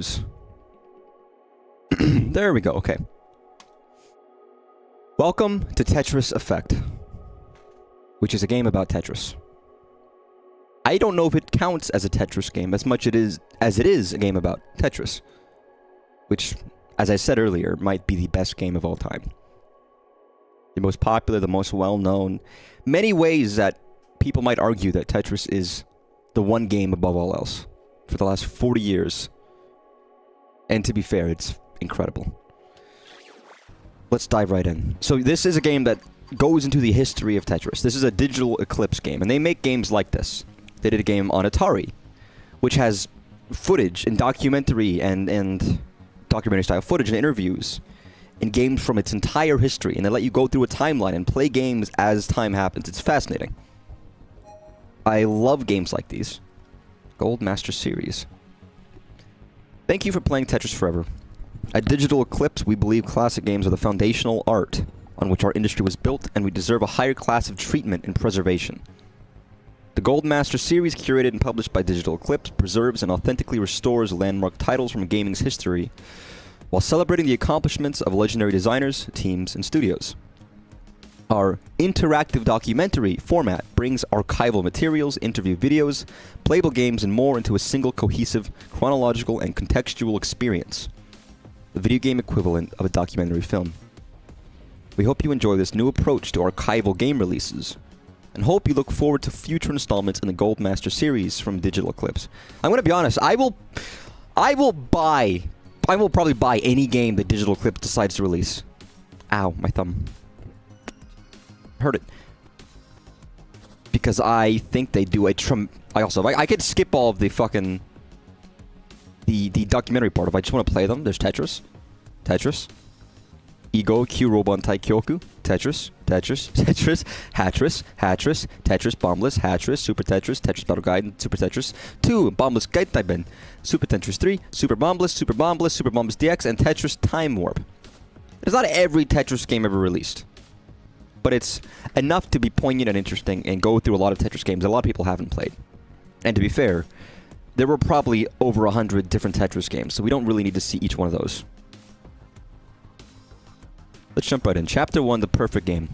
goes. There we go, okay. Welcome to Tetris Effect, which is a game about Tetris. I don't know if it counts as a Tetris game as much as it is a game about Tetris, which, as I said earlier, might be the best game of all time. The most popular, the most well-known. Many ways that people might argue that Tetris is the one game above all else for the last 40 years. And to be fair, it's incredible. Let's dive right in. So this is a game that goes into the history of Tetris. This is a digital Eclipse game, and they make games like this. They did a game on Atari, which has footage and documentary and documentary-style footage and interviews and games from its entire history, and they let you go through a timeline and play games as time happens. It's fascinating. I love games like these. Gold Master Series. Thank you for playing Tetris Forever. At Digital Eclipse, we believe classic games are the foundational art on which our industry was built, and we deserve a higher class of treatment and preservation. The Gold Master Series, curated and published by Digital Eclipse, preserves and authentically restores landmark titles from gaming's history, while celebrating the accomplishments of legendary designers, teams, and studios. Our interactive documentary format brings archival materials, interview videos, playable games, and more into a single cohesive, chronological, and contextual experience. The video game equivalent of a documentary film. We hope you enjoy this new approach to archival game releases, and hope you look forward to future installments in the Gold Master series from Digital Eclipse. I'm gonna be honest, I will probably buy any game that Digital Eclipse decides to release. Ow, my thumb. Hurt it. Because I think they do a I could skip all of the fucking the documentary part if I just want to play them. There's Tetris. Ego, Q, Robon, Taikyoku, Tetris, Hatris, Tetris, Bombless, Hatris, Super Tetris, Tetris Battle Guide, Super Tetris 2, Bombless Gaitaiben, Super Tetris 3, Super Bombless, Super Bombless DX, and Tetris Time Warp. It's not every Tetris game ever released, but it's enough to be poignant and interesting and go through a lot of Tetris games that a lot of people haven't played. And to be fair, there were probably over 100 different Tetris games, so we don't really need to see each one of those. Let's jump right in. Chapter 1, The Perfect Game.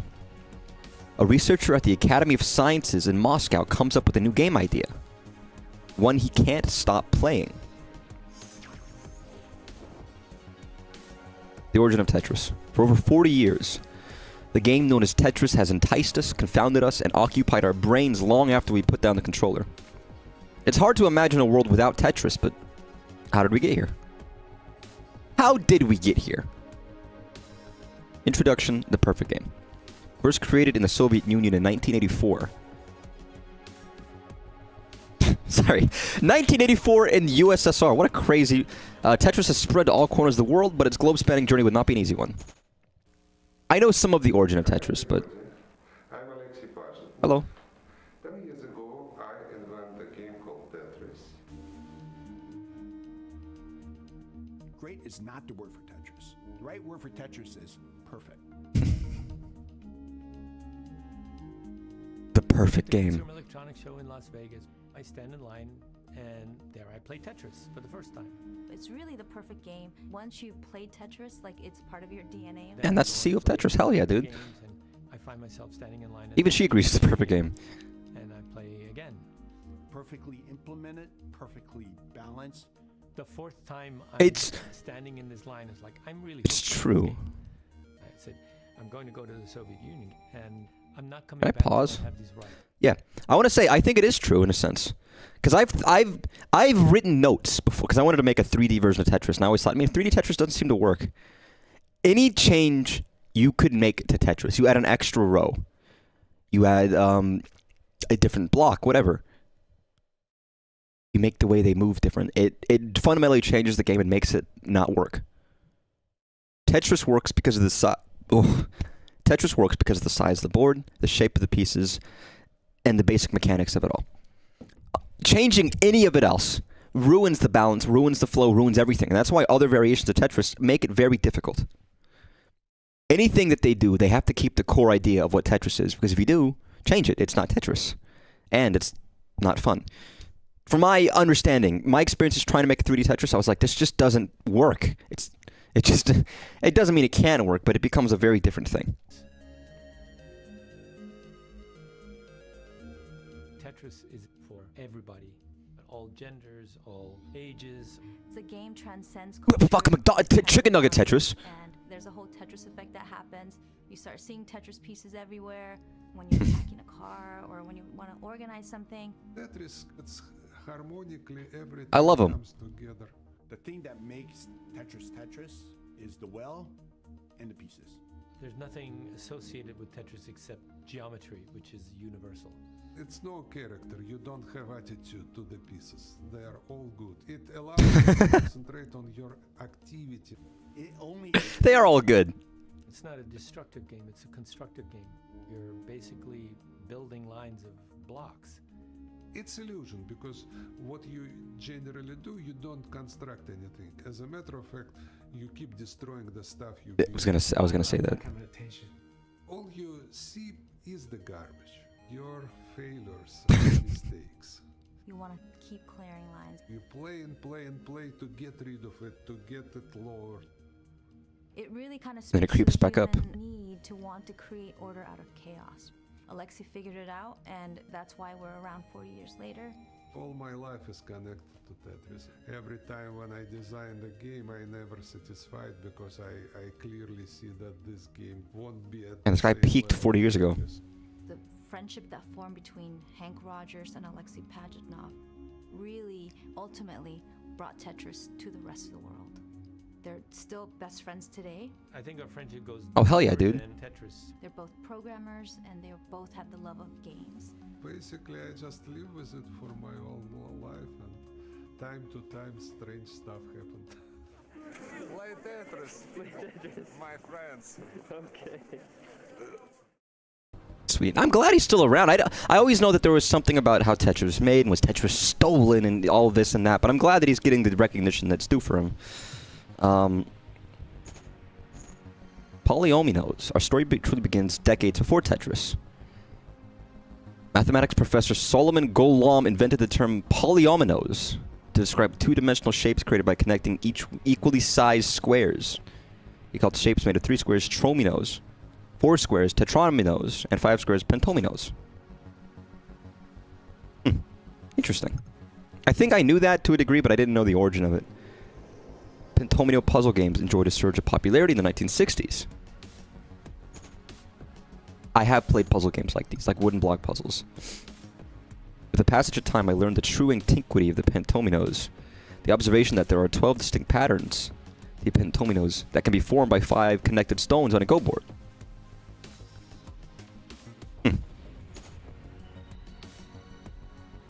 A researcher at the Academy of Sciences in Moscow comes up with a new game idea. One he can't stop playing. The origin of Tetris. For over 40 years, the game known as Tetris has enticed us, confounded us, and occupied our brains long after we put down the controller. It's hard to imagine a world without Tetris, but how did we get here? How did we get here? Introduction, The Perfect Game. First created in the Soviet Union in 1984. Sorry. 1984 in USSR. What a crazy... Tetris has spread to all corners of the world, but its globe-spanning journey would not be an easy one. I know some of the origin of Tetris, but... Hello. 10 years ago, I invented a game called Tetris. Great is not the word for Tetris. The right word for Tetris is perfect. The perfect game. Consumer electronics show in Las Vegas. I stand in line, and there I play Tetris for the first time. It's really the perfect game. Once you've played Tetris, like it's part of your DNA. And that's the CEO of Tetris. Hell yeah, dude. I find myself standing in line. Even she agrees it's the perfect game. And I play again. Perfectly implemented, perfectly balanced. The fourth time I'm standing in this line is like, I'm really... It's true. I said, I'm going to go to the Soviet Union, and I'm not coming back. Can I pause? I have these rights. Yeah, I want to say I think it is true in a sense, because I've written notes before because I wanted to make a 3D version of Tetris, and I always thought, I mean, 3D Tetris doesn't seem to work. Any change you could make to Tetris, you add an extra row, you add a different block, whatever. You make the way they move different. It fundamentally changes the game and makes it not work. Tetris works because of the size. Tetris works because of the size of the board, the shape of the pieces, and the basic mechanics of it all. Changing any of it else ruins the balance, ruins the flow, ruins everything. And that's why other variations of Tetris make it very difficult. Anything that they do, they have to keep the core idea of what Tetris is, because if you do, change it. It's not Tetris. And it's not fun. from my understanding, my experience is trying to make a 3D Tetris, I was like, this just doesn't work. It doesn't mean it can't work, but it becomes a very different thing. Tetris is for everybody, all genders, all ages. The game transcends Fuck chicken nugget Tetris. and there's a whole Tetris effect that happens. You start seeing Tetris pieces everywhere when you're attacking a car or when you want to organize something. Tetris, it's harmonically everything I love 'em. comes together. The thing that makes Tetris Tetris is the well and the pieces. There's nothing associated with Tetris except geometry, which is universal. It's no character. You don't have attitude to the pieces. They are all good. It allows you to concentrate on your activity. It only They are all good. It's not a destructive game, it's a constructive game. You're basically building lines of blocks. It's illusion because what you generally do, you don't construct anything. As a matter of fact, you keep destroying the stuff you I was gonna say that. All you see is the garbage. Your failures and mistakes. You want to keep clearing lines. You play and play and play to get rid of it, to get it lower. It really kind of Then it creeps back up. need to want to create order out of chaos. Alexei figured it out, and that's why we're around 40 years later. All my life is connected to Tetris. Every time when I design the game, I never satisfied because I clearly see that this game won't be at And this the guy same peaked level 40 years ago. Tetris. The friendship that formed between Hank Rogers and Alexei Pajitnov really, ultimately, brought Tetris to the rest of the world. They're still best friends today. I think our friendship goes Oh, hell yeah, deeper dude. than Tetris. They're both programmers, and they both have the love of games. Basically, I just live with it for my whole life, and time to time, strange stuff happened. Play Tetris, my friends. Sweet. I'm glad he's still around. I always know that there was something about how Tetris was made and was Tetris stolen and all this and that, but I'm glad that he's getting the recognition that's due for him. Polyominoes. Our story truly begins decades before Tetris. Mathematics professor Solomon Golom invented the term polyominoes to describe two-dimensional shapes created by connecting each equally sized squares. He called shapes made of 3 squares trominos, 4 squares tetraminos, and 5 squares pentominos. Interesting. I think I knew that to a degree, but I didn't know the origin of it. Pentomino puzzle games enjoyed a surge of popularity in the 1960s. I have played puzzle games like these, like wooden block puzzles. With the passage of time, I learned the true antiquity of the pentominos. The observation that there are 12 distinct patterns, the pentominos, that can be formed by 5 connected stones on a go board.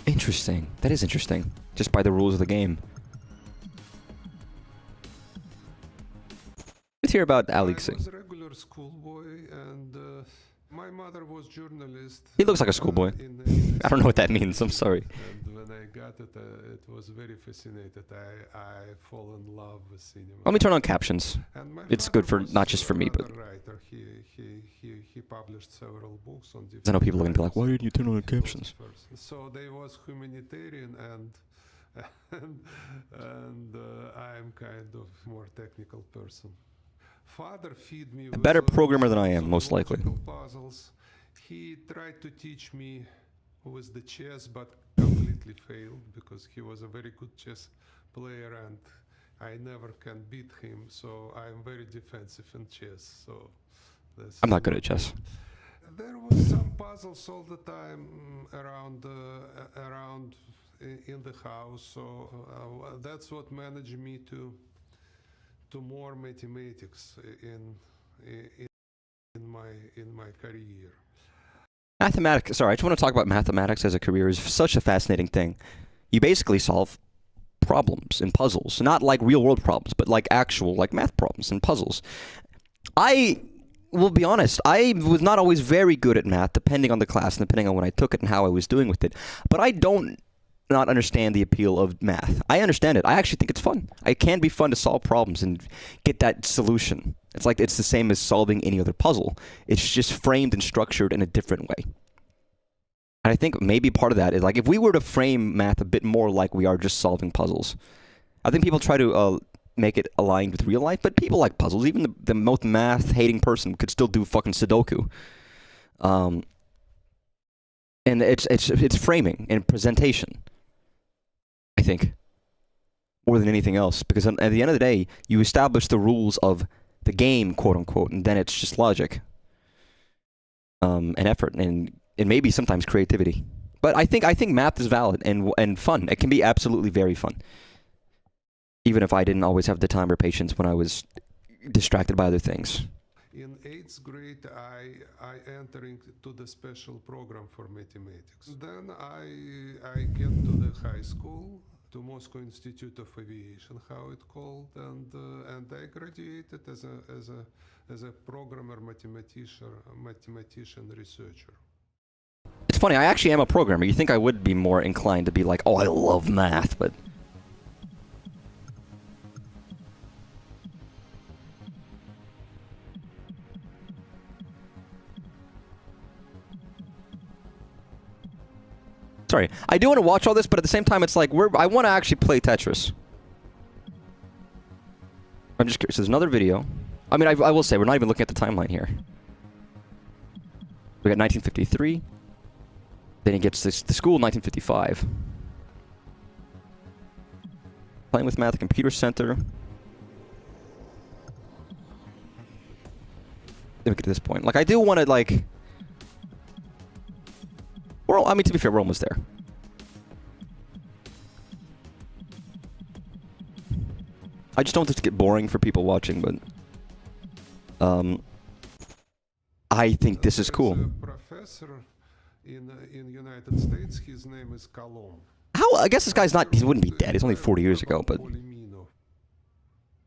Interesting. That is interesting. Just by the rules of the game. Let's hear about Alex. I was a regular schoolboy, and my mother was journalist. He looks like a schoolboy. I don't know what that means. I'm sorry. And when I got it, it was very fascinated. I fall in love with cinema. Let me turn on captions. And my It's father good for was not just for me, but another writer. He published several books on different. I know people are gonna be like, writers "Why didn't you turn on the and captions?" philosophers. So they was humanitarian and I'm kind of more technical person. Father feed me A better with programmer than I am, some most likely. logical puzzles. He tried to teach me with the chess, but completely failed because he was a very good chess player, and I never can beat him. So I'm very defensive in chess. So that's I'm not good at chess. there was some puzzles all the time around in the house. So that's what managed me to more mathematics in my career. Mathematics. Sorry, I just want to talk about mathematics as a career. Is such a fascinating thing. You basically solve problems and puzzles, not like real world problems, but like actual like math problems and puzzles. I will be honest. I was not always very good at math, depending on the class and depending on when I took it and how I was doing with it. But I don't not understand the appeal of math. I understand it. I actually think it's fun. It can be fun to solve problems and get that solution. It's like it's the same as solving any other puzzle. It's just framed and structured in a different way. And I think maybe part of that is like if we were to frame math a bit more like we are just solving puzzles. I think people try to make it aligned with real life, but people like puzzles. Even the most math-hating person could still do fucking Sudoku. And it's framing and presentation, I think, more than anything else. Because at the end of the day, you establish the rules of the game, quote unquote, and then it's just logic, and effort, and maybe sometimes creativity. But I think math is valid and fun. It can be absolutely very fun, even if I didn't always have the time or patience when I was distracted by other things. In 8th grade, I entering to the special program for mathematics. Then I get to the high school, to Moscow Institute of Aviation, how it called, and I graduated as a programmer, mathematician, researcher. It's funny. I actually am a programmer. You think I would be more inclined to be like, oh, I love math, but. Sorry, I do want to watch all this, but at the same time, it's like I want to actually play Tetris. I'm just curious. There's another video. I mean, I will say we're not even looking at the timeline here. We got 1953. Then he gets to school in 1955. Playing with math, computer center. Then we get to this point. Like, I do want to like. I mean, to be fair, we're almost there. I just don't want this to get boring for people watching, but I think this is cool. There's a professor in United States. His name is Colomb. How? I guess this guy's not. He wouldn't be dead. He's only 40 years ago, but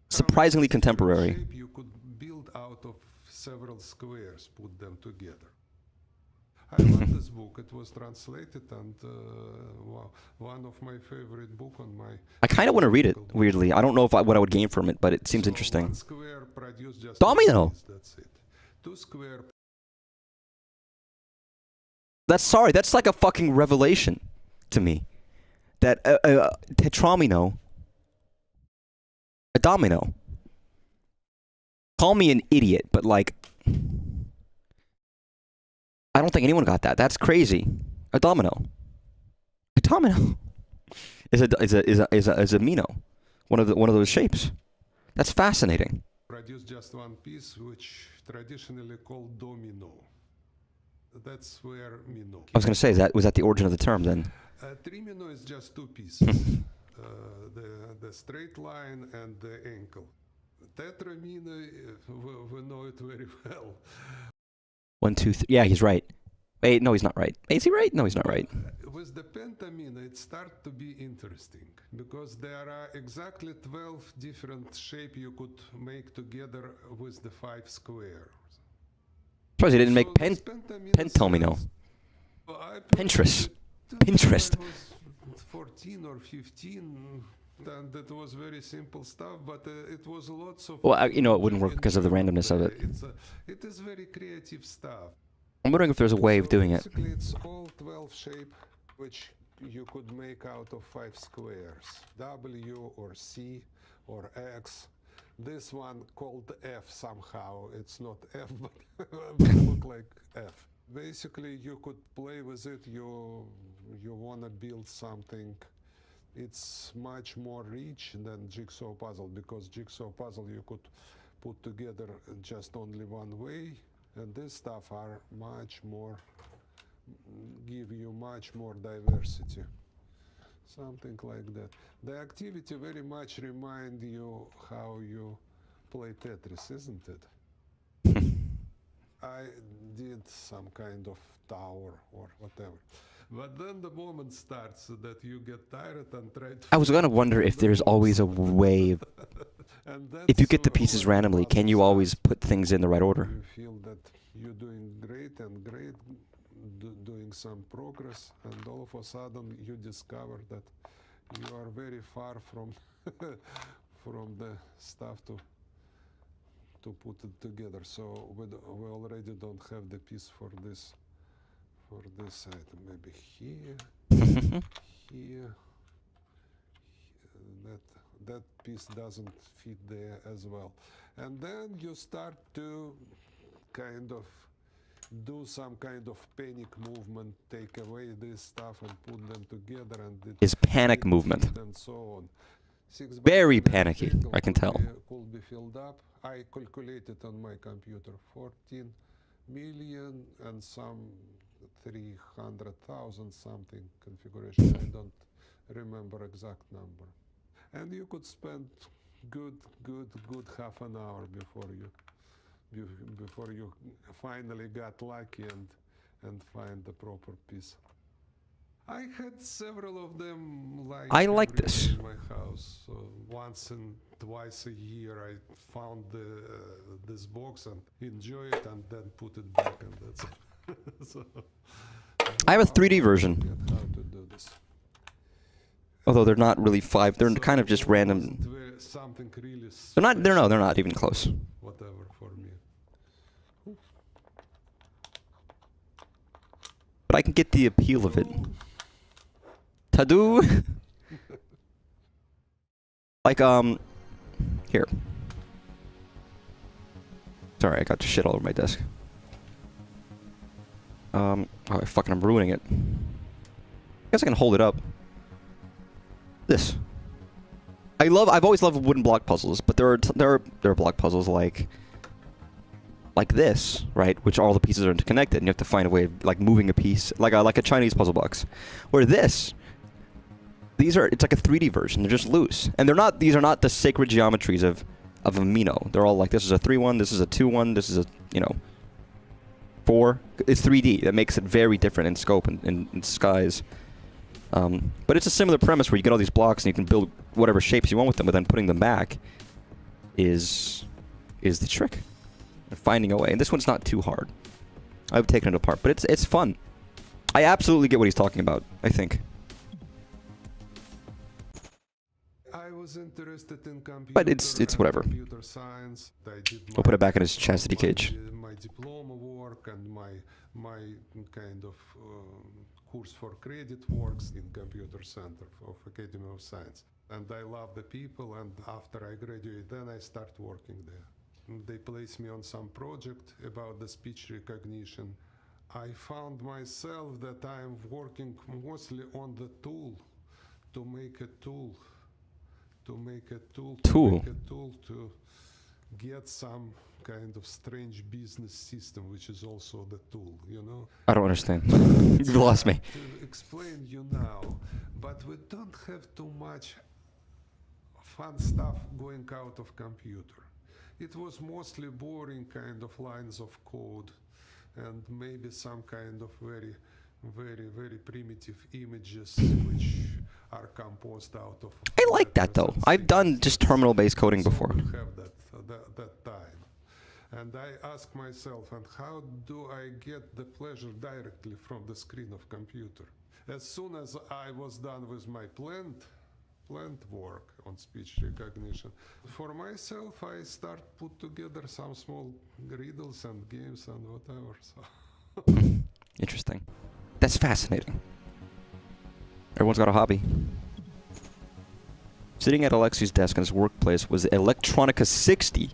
surprisingly contemporary. Shape you could build out of several squares, put them together. I love this book. It was translated, and wow, one of my favorite book on my. I kind of want to read it. Weirdly, I don't know what I would gain from it, but it seems interesting. One square produced just Domino. one piece, that's it. Two square. That's like a fucking revelation to me. That tetromino, a domino. Call me an idiot, but like. I don't think anyone got that. That's crazy. A domino. A domino is a mino. One of those shapes. That's fascinating. Produce just one piece, which traditionally called domino. That's where mino. I was gonna say, was that the origin of the term then? Trimino is just two pieces. The straight line and the ankle. Tetramino, we know it very well. 1, 2, 3. Yeah, he's right. Wait, no, he's not right. Is he right? No, he's not right. With the pentamino, it starts to be interesting because there are exactly 12 different shapes you could make together with the 5 squares. Surprised he didn't make pentamino. Pinterest. Pinterest. I was 14 or 15. And it was very simple stuff, but it was lots of. Well, it wouldn't work because of the randomness of it. It is very creative stuff. I'm wondering if there's a way of doing it. Basically, it's all 12 shape, which you could make out of 5 squares: W or C or X. This one called F somehow. It's not F, but it look like F. Basically, you could play with it. You wanna build something. It's much more rich than jigsaw puzzle, because jigsaw puzzle you could put together just only one way, and this stuff are much more, give you much more diversity. Something like that. The activity very much remind you how you play Tetris, isn't it? I did some kind of tower or whatever. But then the moment starts that you get tired and try to. I was gonna wonder if there's always a way of. If you get the pieces randomly, can you always put things in the right order? You feel that you're doing great and great, doing some progress, and all of a sudden you discover that you are very far from from the stuff to put it together. So we already don't have the piece for this for this item. Maybe here, here. That piece doesn't fit there as well. And then you start to kind of do some kind of panic movement, take away this stuff and put them together, and it Is panic movement. and so on. Very panicky, I can tell. Could be filled up. I calculated on my computer 14 million and some 300,000 something configuration. I don't remember exact number. And you could spend good half an hour before you finally got lucky and find the proper piece. I had several of them I like every this. day in my house. So once and twice a year I found this box and enjoy it and then put it back, and that's it. So, I have a 3D version. how to do this. Although they're not really five. They're So kind of just almost random. something really They're not. special, They're not even close. whatever for me. But I can get the appeal of it. Tadu. Like here. Sorry, I got shit all over my desk. Oh, I'm ruining it. I guess I can hold it up. This. I've always loved wooden block puzzles, but there are block puzzles like this, right? Which all the pieces are interconnected, and you have to find a way of like moving a piece, like a Chinese puzzle box. Where it's like a 3D version. They're just loose, and these are not the sacred geometries of a Mino. They're all like, this is a 3-1, this is a 2-1, this is a 4. It's 3D. That makes it very different in scope and in size. But it's a similar premise where you get all these blocks and you can build whatever shapes you want with them, but then putting them back is the trick. Finding a way. And this one's not too hard. I've taken it apart, but it's fun. I absolutely get what he's talking about, I think. I was interested in computer, But it's whatever. computer science. I did We'll put it back in his chastity cage. my diploma work and my kind of course for credit works in Computer Center of Academy of Science. And I love the people, and after I graduate, then I start working there. They place me on some project about the speech recognition. I found myself that I'm working mostly on the tool, to make a tool to get some kind of strange business system, which is also the tool, I don't understand. You've lost me. To explain you now, but we don't have too much fun stuff going out of computer. It was mostly boring kind of lines of code and maybe some kind of very, very, very primitive images which are composed out of... I like that though. I've done just terminal-based coding before. So we have that time. And I ask myself, and how do I get the pleasure directly from the screen of computer? As soon as I was done with my plant work on speech recognition, for myself I start put together some small riddles and games and whatever. So. Interesting. That's fascinating. Everyone's got a hobby. Sitting at Alexi's desk in his workplace was the Electronica 60,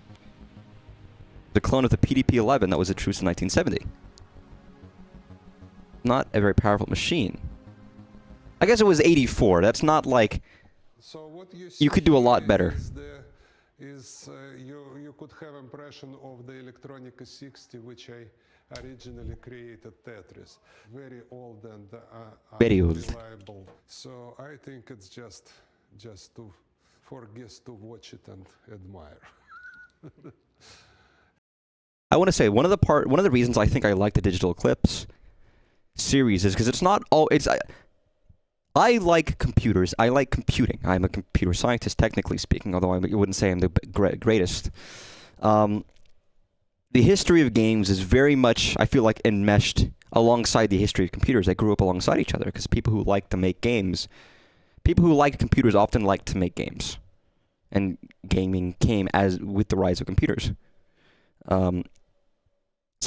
the clone of the PDP-11 that was introduced in 1970. Not a very powerful machine. I guess it was 84. That's not like... So what You could do a lot better. You could have impression of the Electronica 60, which I originally created Tetris. Very old and Very old. unreliable. So I think it's just for guests to watch it and admire. I want to say one of the reasons I think I like the Digital Eclipse series is because it's not all... I like computers. I like computing. I'm a computer scientist, technically speaking, although I wouldn't say I'm the greatest. The history of games is very much, I feel like, enmeshed alongside the history of computers. They grew up alongside each other because people who like to make games, people who like computers often like to make games. And gaming came with the rise of computers. So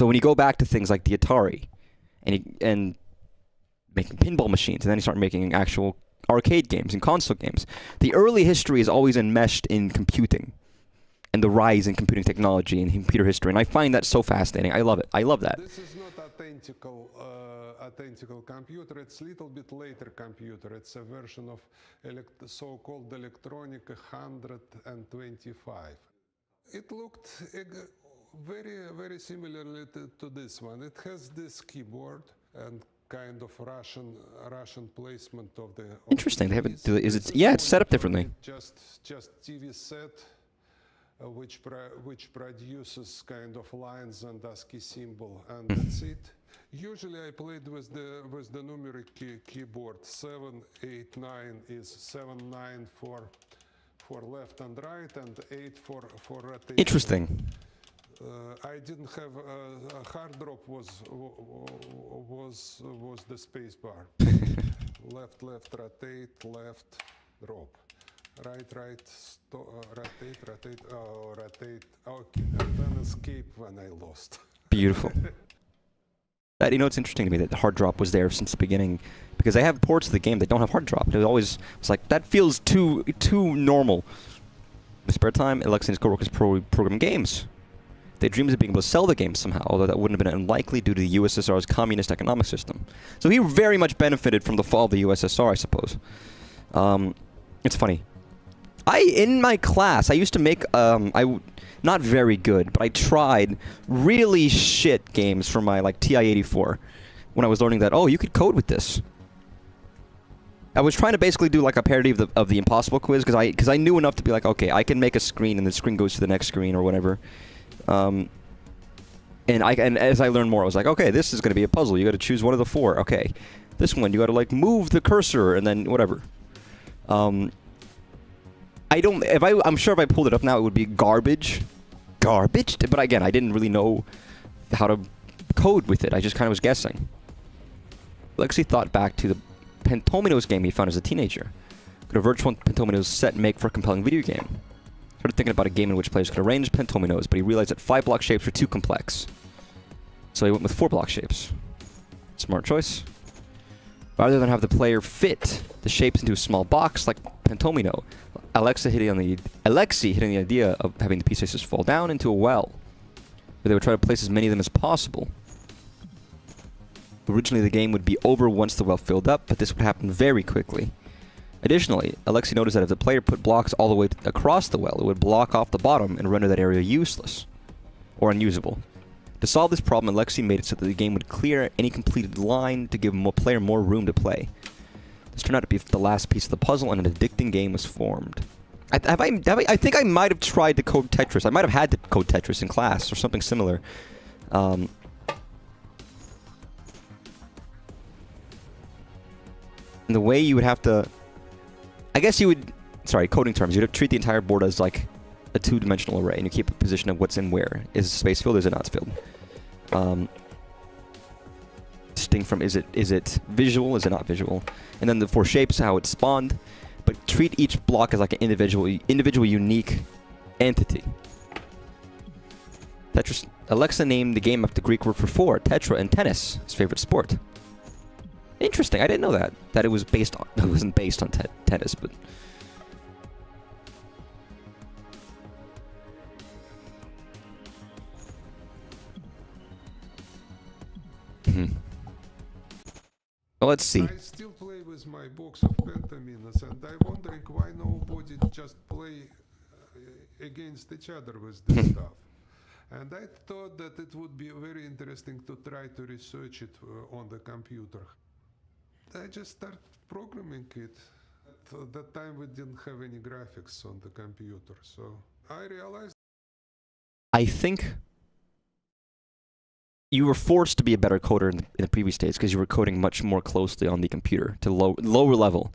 when you go back to things like the Atari, and making pinball machines, and then he started making actual arcade games and console games. The early history is always enmeshed in computing and the rise in computing technology and computer history, and I find that so fascinating. I love it. I love that. This is not authentical computer. It's a little bit later computer. It's a version of so-called Electronic 125. It looked very similarly to this one. It has this keyboard and kind of Russian placement of the. Interesting. They have it. Is it? Yeah, it's set up differently. Just TV set, which produces kind of lines and ASCII symbol, and that's it. Usually I played with the numeric keyboard. 7, 8, 9 is 7, 9 for left and right, and 8 for rotation. Interesting. I didn't have a hard drop was the space bar. left, rotate, left, drop. Right, rotate, rotate. Okay, and then escape when I lost. Beautiful. That, it's interesting to me that the hard drop was there since the beginning, because I have ports of the game that don't have hard drop. It's like, that feels too normal. In the spare time, Alexei and his co-workers program games. They dreamed of being able to sell the game somehow, although that wouldn't have been unlikely due to the USSR's communist economic system. So he very much benefited from the fall of the USSR, I suppose. It's funny. In my class, I used to make, not very good, but I tried really shit games for my, TI-84 when I was learning that, you could code with this. I was trying to basically do, a parody of the Impossible Quiz, because I knew enough to be like, okay, I can make a screen, and the screen goes to the next screen, or whatever. And as I learned more, I was like, okay, this is going to be a puzzle. You got to choose one of the 4. Okay, this one you got to move the cursor and then whatever. I'm sure if I pulled it up now, it would be garbage. But again, I didn't really know how to code with it. I just kind of was guessing. Alexei thought back to the Pentominos game he found as a teenager. Could a virtual Pentominos set make for a compelling video game? Started thinking about a game in which players could arrange pentominos, but he realized that 5-block shapes were too complex. So he went with 4-block shapes. Smart choice. Rather than have the player fit the shapes into a small box like pentomino, Alexei hitting the idea of having the pieces fall down into a well, where they would try to place as many of them as possible. Originally, the game would be over once the well filled up, but this would happen very quickly. Additionally, Alexei noticed that if the player put blocks all the way across the well, it would block off the bottom and render that area useless or unusable. To solve this problem, Alexei made it so that the game would clear any completed line to give a player more room to play. This turned out to be the last piece of the puzzle, and an addicting game was formed. I think I might have tried to code Tetris. I might have had to code Tetris in class or something similar. And the way you would have to... I guess you would... Sorry, coding terms. You'd treat the entire board as a 2-dimensional array, and you keep a position of what's in where. Is it space filled or is it not filled? Distinct from is it visual, is it not visual? And then the 4 shapes, how it's spawned. But treat each block as an individual unique entity. Tetris. Alexa named the game after the Greek word for 4, tetra, and tennis, his favorite sport. Interesting. I didn't know that. That it was based on... It wasn't based on tennis, but... Well, let's see. I still play with my box of pentaminos, and I'm wondering why nobody just play against each other with this stuff. And I thought that it would be very interesting to try to research it on the computer. I just started programming it. At that time we didn't have any graphics on the computer, so I realized... I think you were forced to be a better coder in the previous days because you were coding much more closely on the computer to lower level.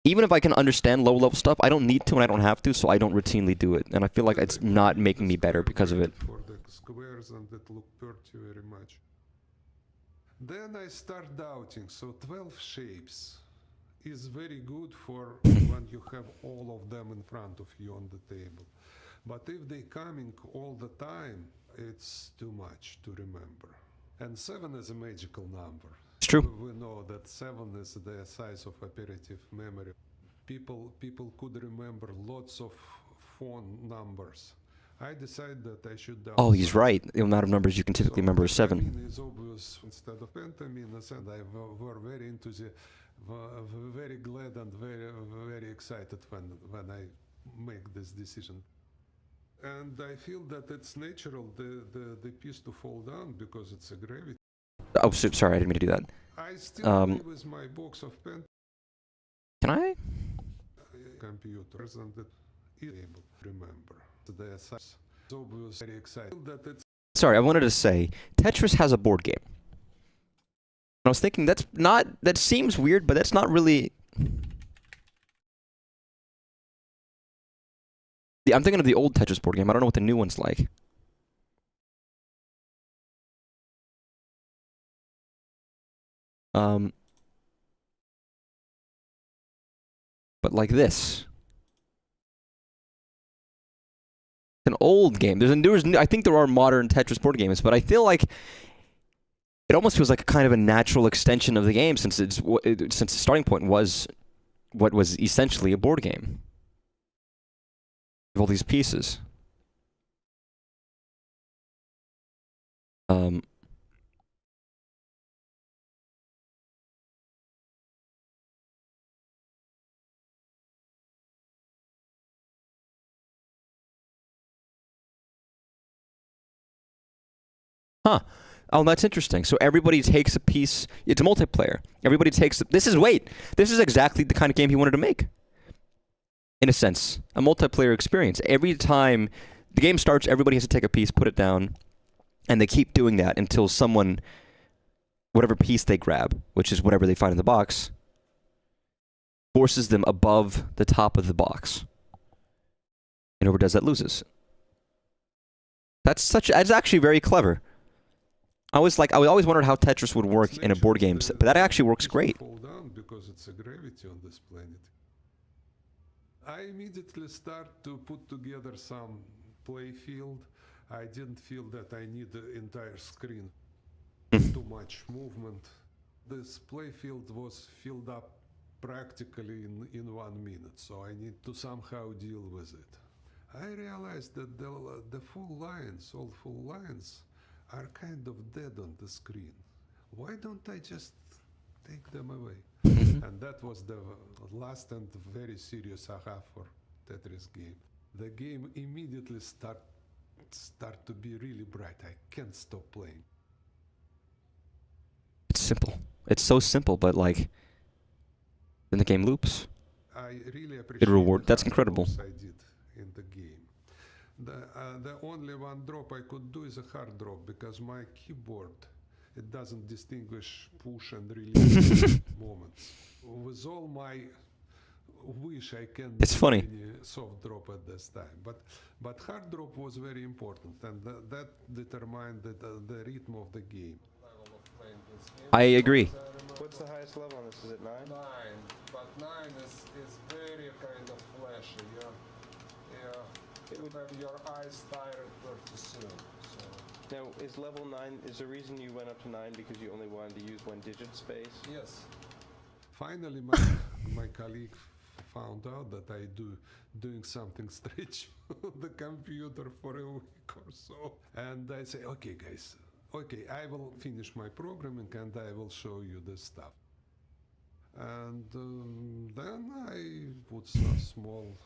Even if I can understand lower level stuff, I don't need to and I don't have to, so I don't routinely do it. And I feel like it's not making me better because of it. For the squares, and it looked pretty very much. Then I start doubting, so 12 shapes is very good for when you have all of them in front of you on the table. But if they coming all the time, it's too much to remember. And 7 is a magical number. It's true. We know that 7 is the size of operative memory. People could remember lots of phone numbers. I decided that I should Oh, he's downsize. right. The amount of numbers you can typically remember is 7. Tetraamine is obvious instead of pentamine, and I were very very glad and very excited when I make this decision. And I feel that it's natural the piece to fall down because it's a gravity. Oh, sorry, I didn't mean to do that. I still play with my box of pen Can I? computers and it is able to remember. The size is obvious, very excited that it's Sorry, I wanted to say Tetris has a board game. I was thinking that seems weird, but that's not really. Yeah, I'm thinking of the old Tetris board game. I don't know what the new one's like. But like this. An old game. I think there are modern Tetris board games, but I feel like it almost feels like a kind of a natural extension of the game since the starting point was what was essentially a board game. With all these pieces. Huh. Oh, that's interesting. So everybody takes a piece. It's a multiplayer. Everybody takes. This is exactly the kind of game he wanted to make. In a sense, a multiplayer experience. Every time the game starts, everybody has to take a piece, put it down, and they keep doing that until someone, whatever piece they grab, which is whatever they find in the box, forces them above the top of the box. And whoever does that loses. That's actually very clever. I always wondered how Tetris would work in a board game, but that actually works great. fall down because it's a gravity on this planet. I immediately start to put together some play field. I didn't feel that I need the entire screen. Too much movement. This play field was filled up practically in 1 minute, so I need to somehow deal with it. I realized that the all full lines, are kind of dead on the screen. Why don't I just take them away? And that was the last and very serious aha for Tetris game. The game immediately start to be really bright. I can't stop playing. It's simple. It's so simple, but like, then the game loops. I really appreciate reward. That's the incredible. drops I did in the game. The only one drop I could do is a hard drop because my keyboard, it doesn't distinguish push and release moments. With all my wish, I can It's do funny. any soft drop at this time, but hard drop was very important, and that determined the rhythm of the game. I agree. What's the highest level on this? Is it 9? 9, but 9 is very kind of flashy. You would have your eyes tired pretty soon. So. Now, is level 9, is the reason you went up to 9 because you only wanted to use 1 digit space? Yes. Finally, my colleague found out that I doing something strange on the computer for a week or so, and I say, okay, guys, okay, I will finish my programming and I will show you this stuff. And then I put some small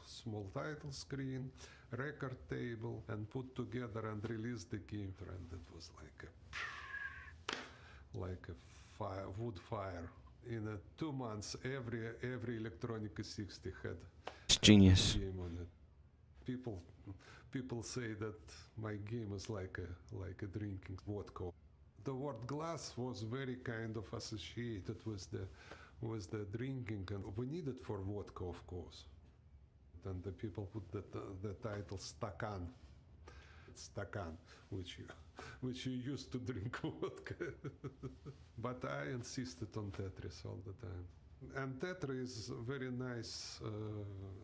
title screen, record table, and put together and released the game. And it was like a wood fire. In 2 months, every Electronica 60 had It's genius. a game on it. People say that my game is like a drinking vodka. The word glass was very kind of associated with the drinking, and we need it for vodka, of course. Then the people put the title Stakan, which you used to drink vodka. But I insisted on Tetris all the time. And Tetris is a very nice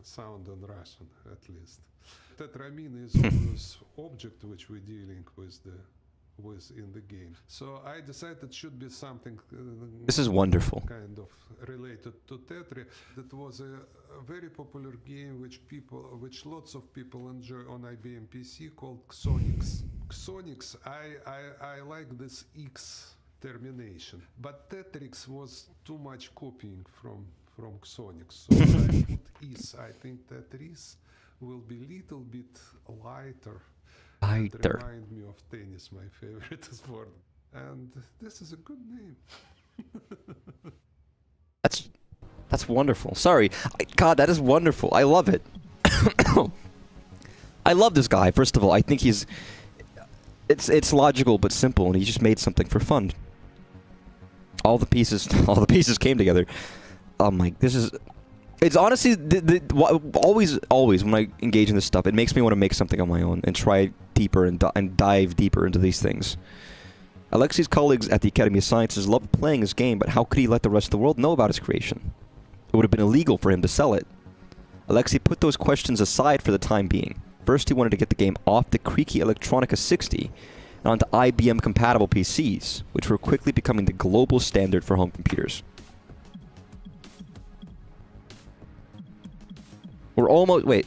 sound in Russian, at least. Tetramine is always object which we're dealing with with in the game. So I decided it should be something This is wonderful. kind of related to Tetris. That was a very popular game which lots of people enjoy on IBM PC called Xonix. Xonix, I like this X termination, but Tetris was too much copying from Xonix. So I put is. I think Tetris will be little bit lighter. And Lighter. remind me of tennis, my favorite sport. And this is a good name. That's wonderful. Sorry. God, that is wonderful. I love it. I love this guy, first of all. I think he's... It's logical but simple, and he just made something for fun. All the pieces came together. Oh my... This is... It's honestly... always when I engage in this stuff, it makes me want to make something on my own and try deeper and dive deeper into these things. Alexei's colleagues at the Academy of Sciences loved playing his game, but how could he let the rest of the world know about his creation? It would have been illegal for him to sell it. Alexei put those questions aside for the time being. First, he wanted to get the game off the creaky Electronica 60 and onto IBM-compatible PCs, which were quickly becoming the global standard for home computers. We're almost... Wait.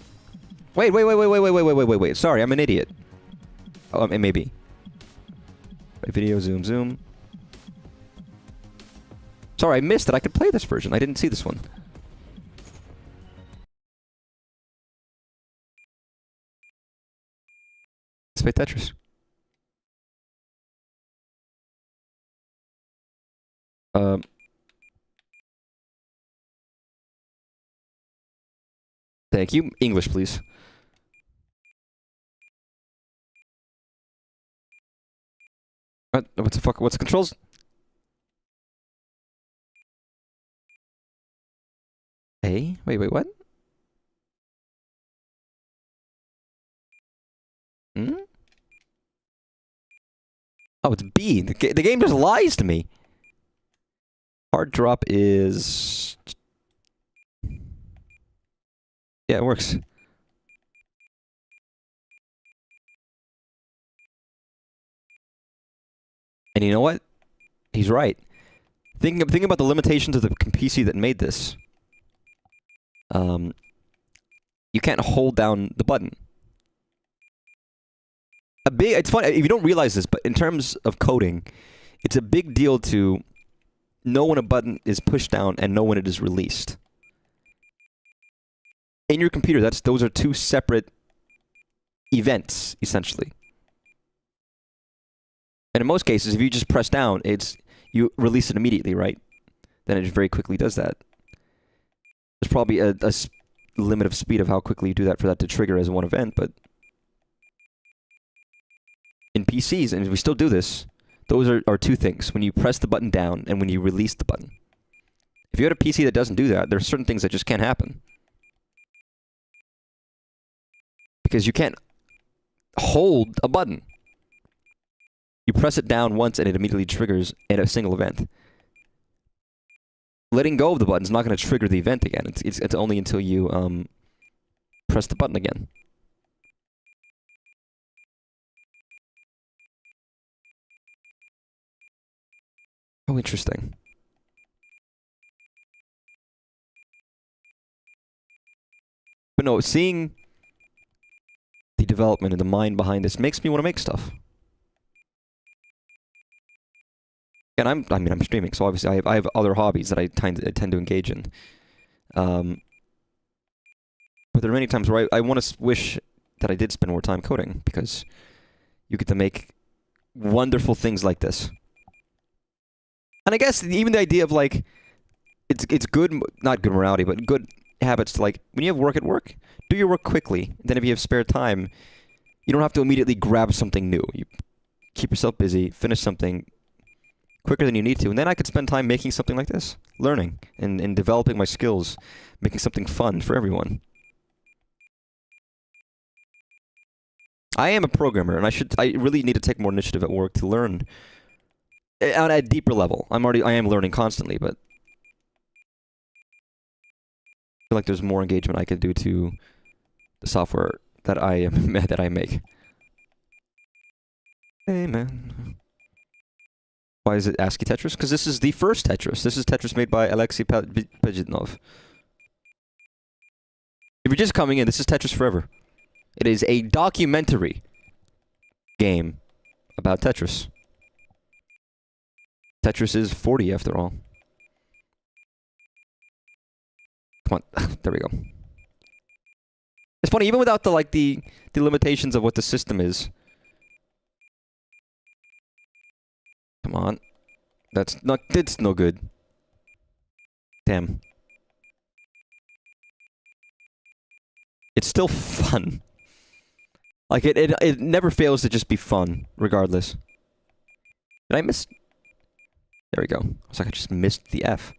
Sorry, I'm an idiot. Oh, maybe. Video, zoom. Sorry, I missed it. I could play this version. I didn't see this one. Let's play Tetris. Thank you. English, please. What the fuck? What's the controls? A? Wait, what? Hmm? Oh, it's B. The game just lies to me. Hard drop is... Yeah, it works. And you know what? He's right. Thinking about the limitations of the PC that made this. You can't hold down the button. It's funny if you don't realize this, but in terms of coding, it's a big deal to know when a button is pushed down and know when it is released. In your computer, those are two separate events, essentially. And in most cases, if you just press down, you release it immediately, right? Then it just very quickly does that. There's probably a limit of speed of how quickly you do that for that to trigger as one event, but in PCs, and we still do this, those are two things. When you press the button down and when you release the button. If you had a PC that doesn't do that, there are certain things that just can't happen. Because you can't hold a button. You press it down once and it immediately triggers in a single event. Letting go of the button is not going to trigger the event again. It's only until you press the button again. Oh, interesting. But no, seeing the development and the mind behind this makes me want to make stuff. And I'm streaming, so obviously I have other hobbies that I tend to engage in. But there are many times where I want to wish that I did spend more time coding, because you get to make wonderful things like this. And I guess even the idea of like, it's good, not good morality, but good habits to like, when you have work at work, do your work quickly. Then if you have spare time, you don't have to immediately grab something new. You keep yourself busy, finish something quicker than you need to, and then I could spend time making something like this, learning and developing my skills, making something fun for everyone. I am a programmer, and I really need to take more initiative at work to learn on a deeper level. I am learning constantly, but I feel like there's more engagement I could do to the software that I make. Amen. Why is it ASCII Tetris? Because this is the first Tetris. This is Tetris made by Alexei Pajitnov. If you're just coming in, this is Tetris Forever. It is a documentary game about Tetris. Tetris is 40 after all. Come on, there we go. It's funny, even without the limitations of what the system is. Come on. That's no good. Damn. It's still fun. Like it never fails to just be fun, regardless. Did I miss? There we go. It's like I just missed the F.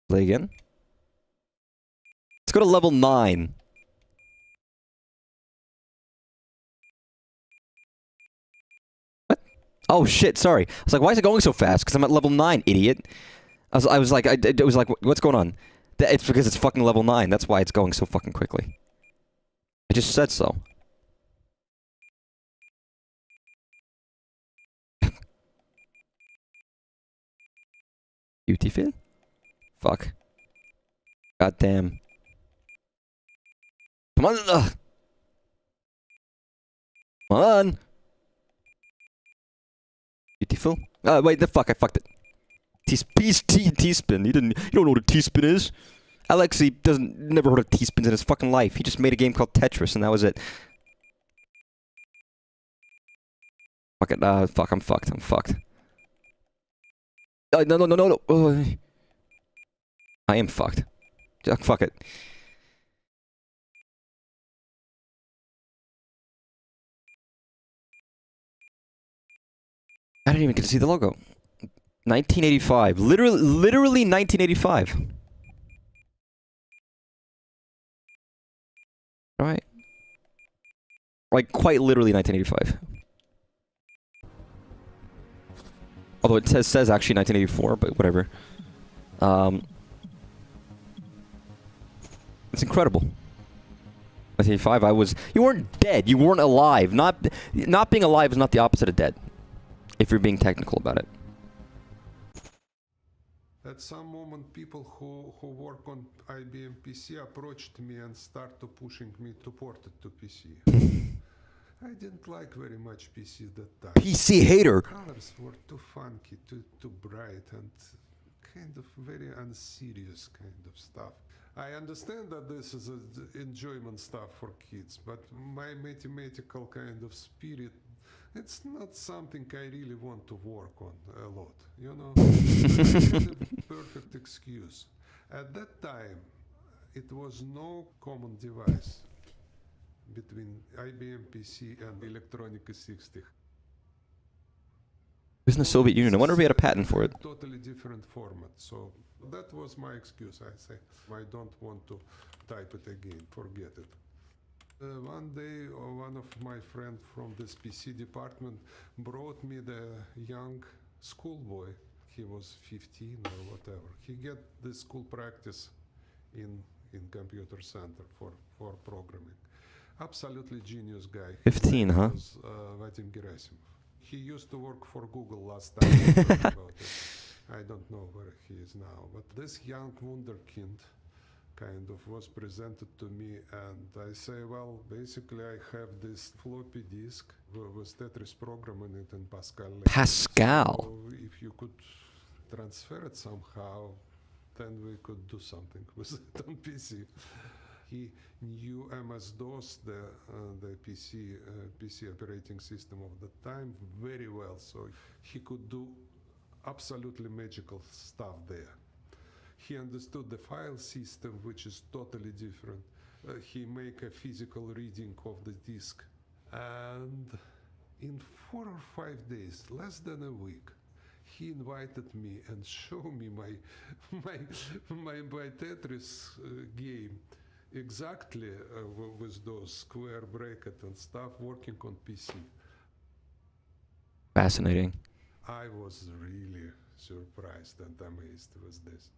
Play again. Let's go to level 9. What? Oh shit! Sorry. I was like, why is it going so fast? Because I'm at level 9, idiot. I was like, it was like, what's going on? It's because it's fucking level 9. That's why it's going so fucking quickly. I just said so. Beautiful? Fuck. God damn. Come on! Come on! Beautiful. Wait, the fuck, I fucked it. T-spin. You don't know what a T-spin is? Alexei never heard of T-spins in his fucking life. He just made a game called Tetris and that was it. Fuck it, fuck, I'm fucked. No. I am fucked. Fuck it. I didn't even get to see the logo. 1985. Literally 1985. Right? Like, quite literally 1985. Although it says actually 1984, but whatever. It's incredible. 1985, you weren't dead, you weren't alive. Not being alive is not the opposite of dead. If you're being technical about it. At some moment, people who work on IBM PC approached me and started pushing me to port it to PC. I didn't like very much PC that time. PC hater! Colors were too funky, too bright, and kind of very unserious kind of stuff. I understand that this is enjoyment stuff for kids, but my mathematical kind of spirit, it's not something I really want to work on a lot, you know? It's a perfect excuse. At that time, it was no common device between IBM PC and Electronica 60. It's in the Soviet Union. I wonder if we had a patent for it. Totally different format. So that was my excuse. I say I don't want to type it again. Forget it. One day, one of my friends from this PC department brought me the young schoolboy. He was 15 or whatever. He get the school practice in computer center for programming. Absolutely genius guy. 15, huh? Was, Vadim Gerasimov. He used to work for Google last time I heard about it. I don't know where he is now. But this young wunderkind kind of was presented to me, and I say, well, basically I have this floppy disk with Tetris program in it in Pascal. Pascal? So if you could transfer it somehow, then we could do something with it on PC. He knew MS-DOS, the PC operating system of the time, very well. So he could do absolutely magical stuff there. He understood the file system, which is totally different. He make a physical reading of the disk. And in 4 or 5 days, less than a week, he invited me and showed me my Tetris game. Exactly with those square bracket and stuff working on PC. Fascinating. I was really surprised and amazed with this.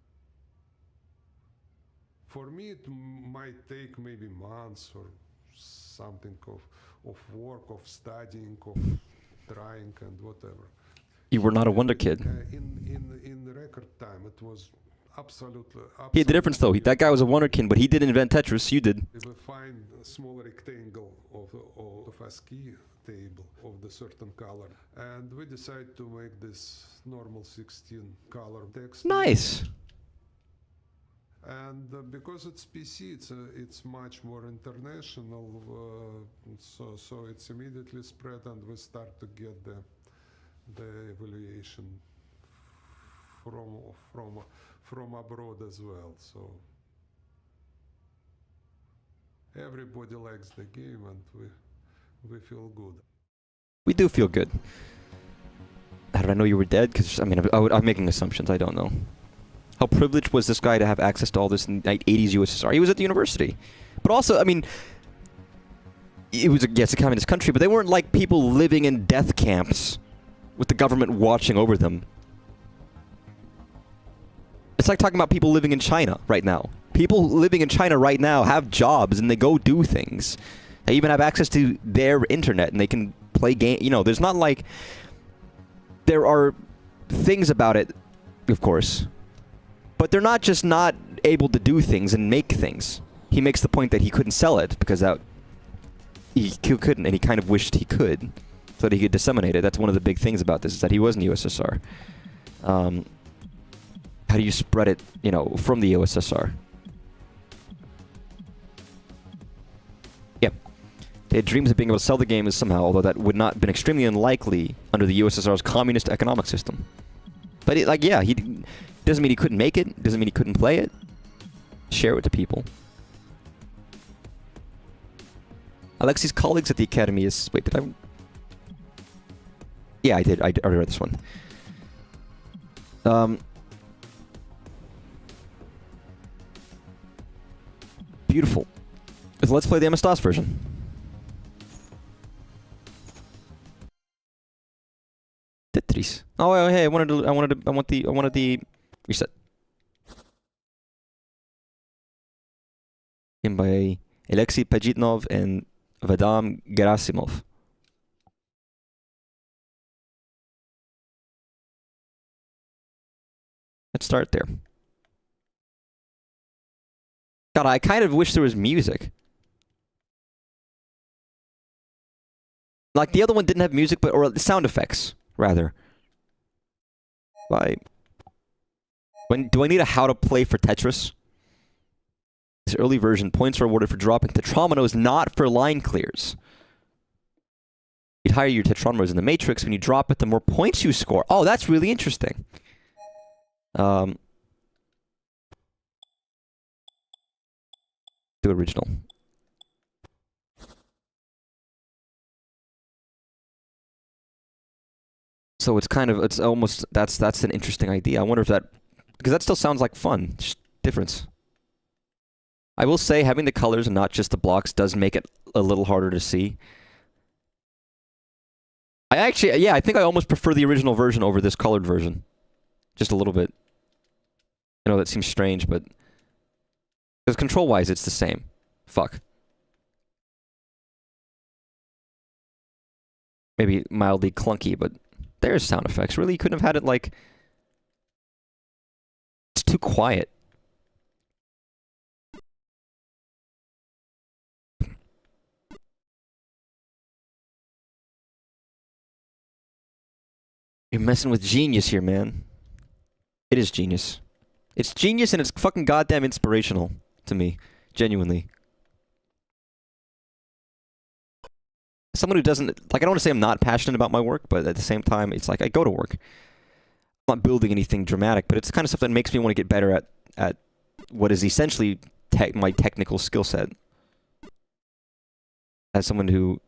For me, it might take maybe months or something of work, of studying, of trying and whatever. You were not a wonder kid. In the record time, it was absolutely. He had the difference though. That guy was a wonder kid, but he didn't invent Tetris. You did. We find a small rectangle of ASCII table of the certain color, and we decide to make this normal 16 color text. Nice. And because it's PC, it's much more international, so it's immediately spread, and we start to get the evaluation from abroad as well. So everybody likes the game, and we feel good. We do feel good. How did I know you were dead? Because I mean, I'm making assumptions. I don't know. How privileged was this guy to have access to all this in the 80s USSR? He was at the university. But also, I mean, it was a communist country, but they weren't like people living in death camps with the government watching over them. It's like talking about people living in China right now. People living in China right now have jobs and they go do things. They even have access to their internet and they can play games. You know, there's not like... There are things about it, of course. But they're not just not able to do things and make things. He makes the point that he couldn't sell it because he couldn't, and he kind of wished he could, so that he could disseminate it. That's one of the big things about this, is that he was in the USSR. How do you spread it, you know, from the USSR? Yep. They had dreams of being able to sell the game somehow, although that would not have been extremely unlikely under the USSR's communist economic system. But he doesn't mean he couldn't make it. Doesn't mean he couldn't play it. Share it to people. Alexei's colleagues at the academy is... Wait, did I... Yeah, I did. I already read this one. Beautiful. Let's play the MS-DOS version. Tetris. Oh, hey, I want the reset. Game by Alexei Pajitnov and Vadim Gerasimov. Let's start there. God, I kind of wish there was music. Like the other one didn't have music, or sound effects, rather. Why? Do I need a how to play for Tetris? This early version, points are awarded for dropping tetrominos, not for line clears. The higher your tetrominos in the matrix, when you drop it, the more points you score. Oh, that's really interesting. Do original. So it's almost, that's an interesting idea. I wonder if that, because that still sounds like fun, just difference. I will say having the colors and not just the blocks does make it a little harder to see. I think I almost prefer the original version over this colored version. Just a little bit. I know that seems strange, but... Because control-wise, it's the same. Fuck. Maybe mildly clunky, but... There's sound effects. Really, you couldn't have had it like... It's too quiet. You're messing with genius here, man. It is genius. It's genius and it's fucking goddamn inspirational to me. Genuinely. Someone who doesn't... Like, I don't want to say I'm not passionate about my work, but at the same time, it's like I go to work. I'm not building anything dramatic, but it's the kind of stuff that makes me want to get better at what is essentially my technical skill set. As someone who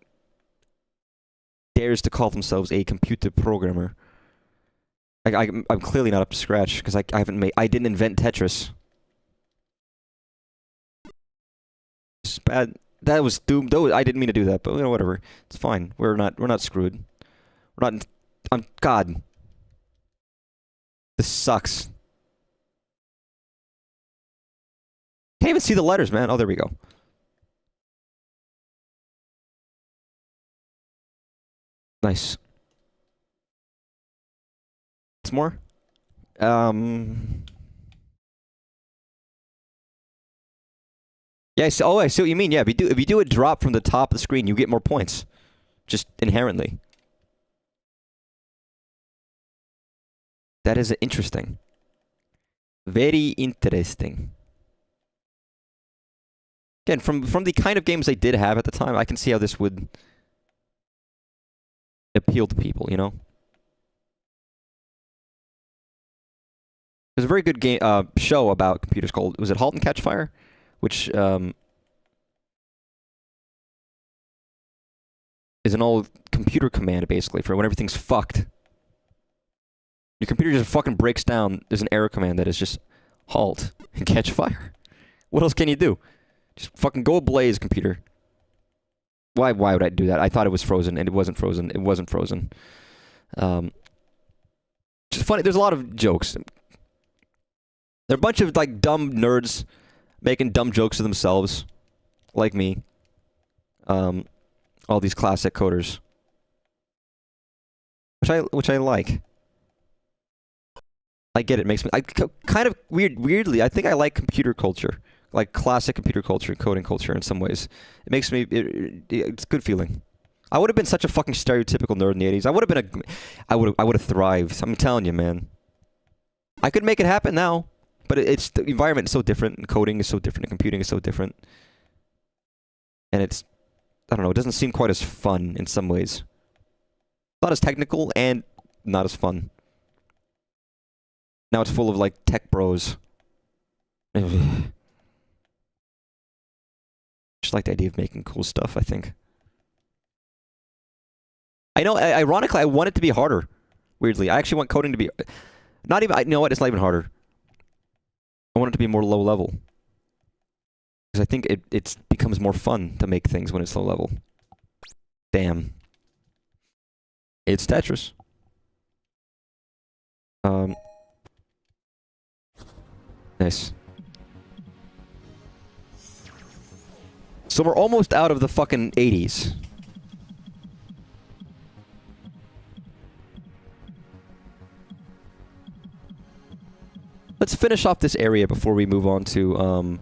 dares to call themselves a computer programmer. I'm clearly not up to scratch because I didn't invent Tetris. It's bad. That was doomed. I didn't mean to do that, but you know, whatever. It's fine. We're not screwed. We're not. God. This sucks. Can't even see the letters, man. Oh, there we go. Nice. points more. Yeah, I see what you mean. Yeah, if you do a drop from the top of the screen, you get more points. Just inherently. That is interesting. Very interesting. Again, from the kind of games they did have at the time, I can see how this would appeal to people, you know? There's a very good game show about computers called, was it *Halt and Catch Fire*? Which is an old computer command, basically, for when everything's fucked. Your computer just fucking breaks down. There's an error command that is just halt and catch fire. What else can you do? Just fucking go ablaze, computer. Why would I do that? I thought it was frozen, and it wasn't frozen. It wasn't frozen. Just funny. There's a lot of jokes. There are a bunch of like dumb nerds making dumb jokes to themselves, like me. All these classic coders, which I like. I get it. Makes me kind of weirdly. I think I like computer culture, like classic computer culture, coding culture. In some ways, it makes me. It's a good feeling. I would have been such a fucking stereotypical nerd in the '80s. I would have been I would have thrived. I'm telling you, man. I could make it happen now. But it's the environment is so different, and coding is so different, and computing is so different. And it's, I don't know, it doesn't seem quite as fun in some ways. Not as technical and not as fun. Now it's full of like tech bros. Just like the idea of making cool stuff, I think. I know, ironically, I want it to be harder. Weirdly, I actually want coding to be, not even, you know what, it's not even harder. I want it to be more low level. Because I think it becomes more fun to make things when it's low level. Damn. It's Tetris. Nice. So we're almost out of the fucking 80s. Let's finish off this area before we move on to, I'm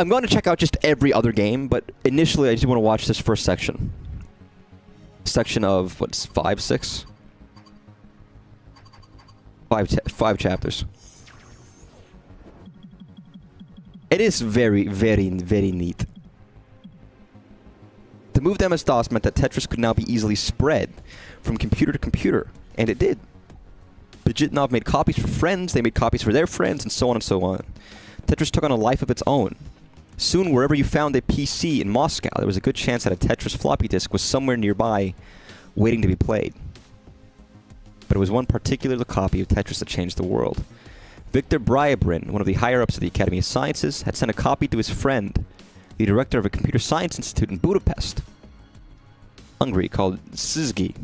going to check out just every other game, but initially I just want to watch this first section. Section of, what's, 5, 6? 5 chapters. It is very, very, very neat. To move to MS-DOS meant that Tetris could now be easily spread from computer to computer, and it did. Bajitnov made copies for friends, they made copies for their friends, and so on and so on. Tetris took on a life of its own. Soon, wherever you found a PC in Moscow, there was a good chance that a Tetris floppy disk was somewhere nearby, waiting to be played. But it was one particular copy of Tetris that changed the world. Viktor Bryabrin, one of the higher-ups of the Academy of Sciences, had sent a copy to his friend, the director of a computer science institute in Budapest, Hungary, called Szizgy.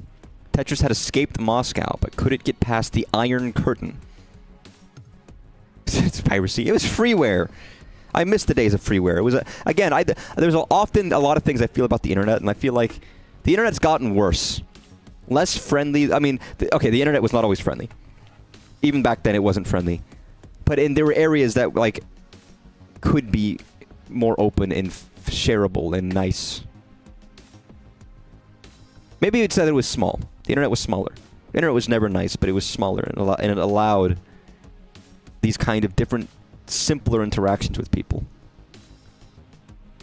Tetris had escaped Moscow, but couldn't get past the Iron Curtain. It's piracy. It was freeware. I miss the days of freeware. It was again. There's often a lot of things I feel about the internet, and I feel like the internet's gotten worse, less friendly. I mean, okay, the internet was not always friendly. Even back then, it wasn't friendly. But there were areas that like could be more open and shareable and nice. Maybe it's that it was small. The internet was smaller. The internet was never nice, but it was smaller, and it allowed these kind of different, simpler interactions with people.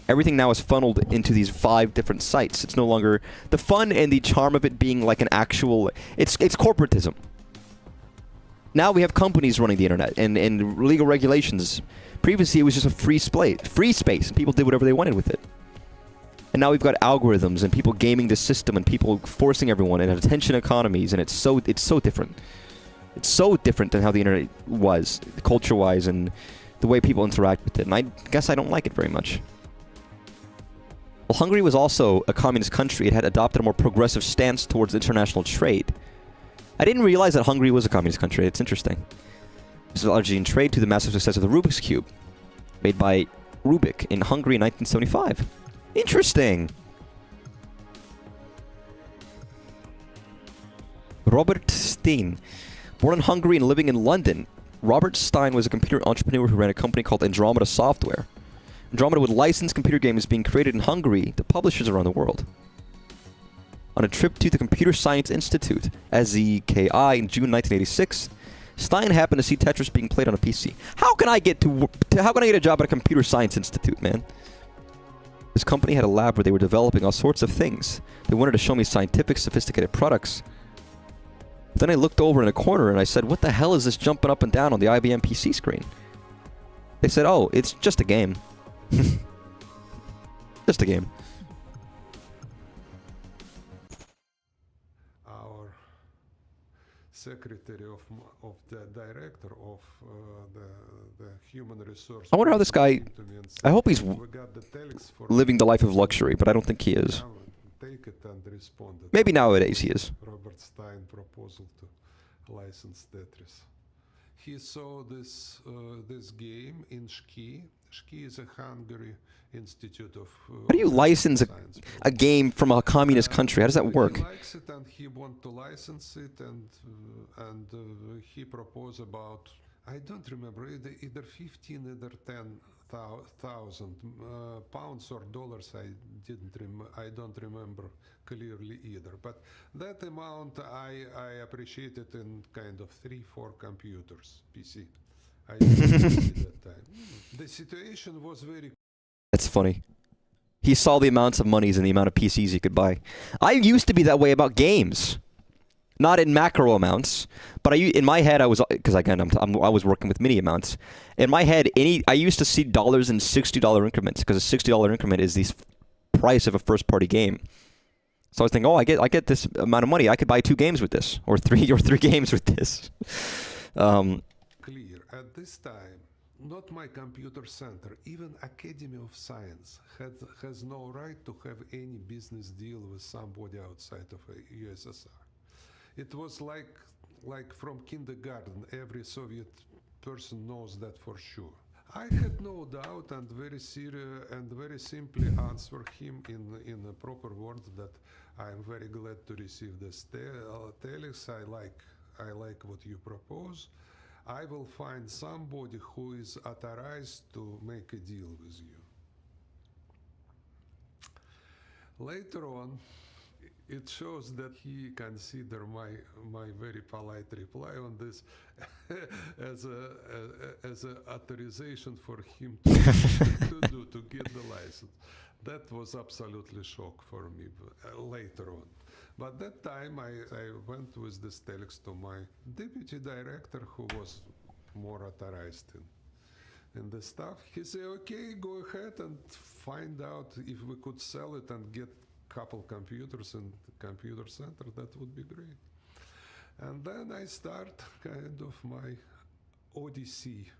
Everything now is funneled into these 5 different sites. It's no longer the fun and the charm of it being like an actual. It's corporatism. Now we have companies running the internet and legal regulations. Previously, it was just a free space, and people did whatever they wanted with it. And now we've got algorithms and people gaming the system and people forcing everyone and attention economies, and it's so different. It's so different than how the internet was, culture-wise, and the way people interact with it. And I guess I don't like it very much. Well, Hungary was also a communist country. It had adopted a more progressive stance towards international trade. I didn't realize that Hungary was a communist country. It's interesting. This was largely in trade to the massive success of the Rubik's Cube, made by Rubik in Hungary in 1975. Interesting. Robert Stein. Born in Hungary and living in London, Robert Stein was a computer entrepreneur who ran a company called Andromeda Software. Andromeda would license computer games being created in Hungary to publishers around the world. On a trip to the Computer Science Institute, SZKI, in June 1986, Stein happened to see Tetris being played on a PC. How can I get a job at a Computer Science Institute, man? This company had a lab where they were developing all sorts of things. They wanted to show me scientific, sophisticated products. Then I looked over in a corner and I said, what the hell is this jumping up and down on the IBM PC screen? They said, oh, it's just a game. Just a game. Our secretary of the director of the human resource. I wonder how this guy... came to me and said, I hope he's "We got the telex for living the life of luxury, but I don't think he is. Now take it," and responded. Maybe nowadays he is. Robert Stein proposal to license Tetris. He saw this this game in Ski. Ski is a Hungary Institute of. How do you license Science a game from a communist country? How does that work? He likes it and he want to license it, and he proposed about, I don't remember, either 15 either 10,000 pounds or dollars. I don't remember clearly either. But that amount I appreciated in kind of 3-4 computers PC. I didn't see that time. The situation was very. That's funny. He saw the amounts of monies and the amount of PCs he could buy. I used to be that way about games. Not in macro amounts, but in my head I was, because again I was working with mini amounts. In my head, I used to see dollars in $60 increments, because a $60 increment is the price of a first-party game. So I was thinking, oh, I get this amount of money. I could buy 2 games with this, or three games with this. Clear at this time. Not my computer center, even Academy of Science has no right to have any business deal with somebody outside of USSR. It was like from kindergarten, every Soviet person knows that for sure. I had no doubt and very simply answer him in a proper word that I am very glad to receive this telex. I like what you propose. I will find somebody who is authorized to make a deal with you. Later on, it shows that he considered my very polite reply on this as a authorization for him to get the license. That was absolutely shock for me later on. But that time I went with this telex to my deputy director, who was more authorized in the stuff. He said, okay, go ahead and find out if we could sell it and get couple computers in the computer center. That would be great. And then I start kind of my odyssey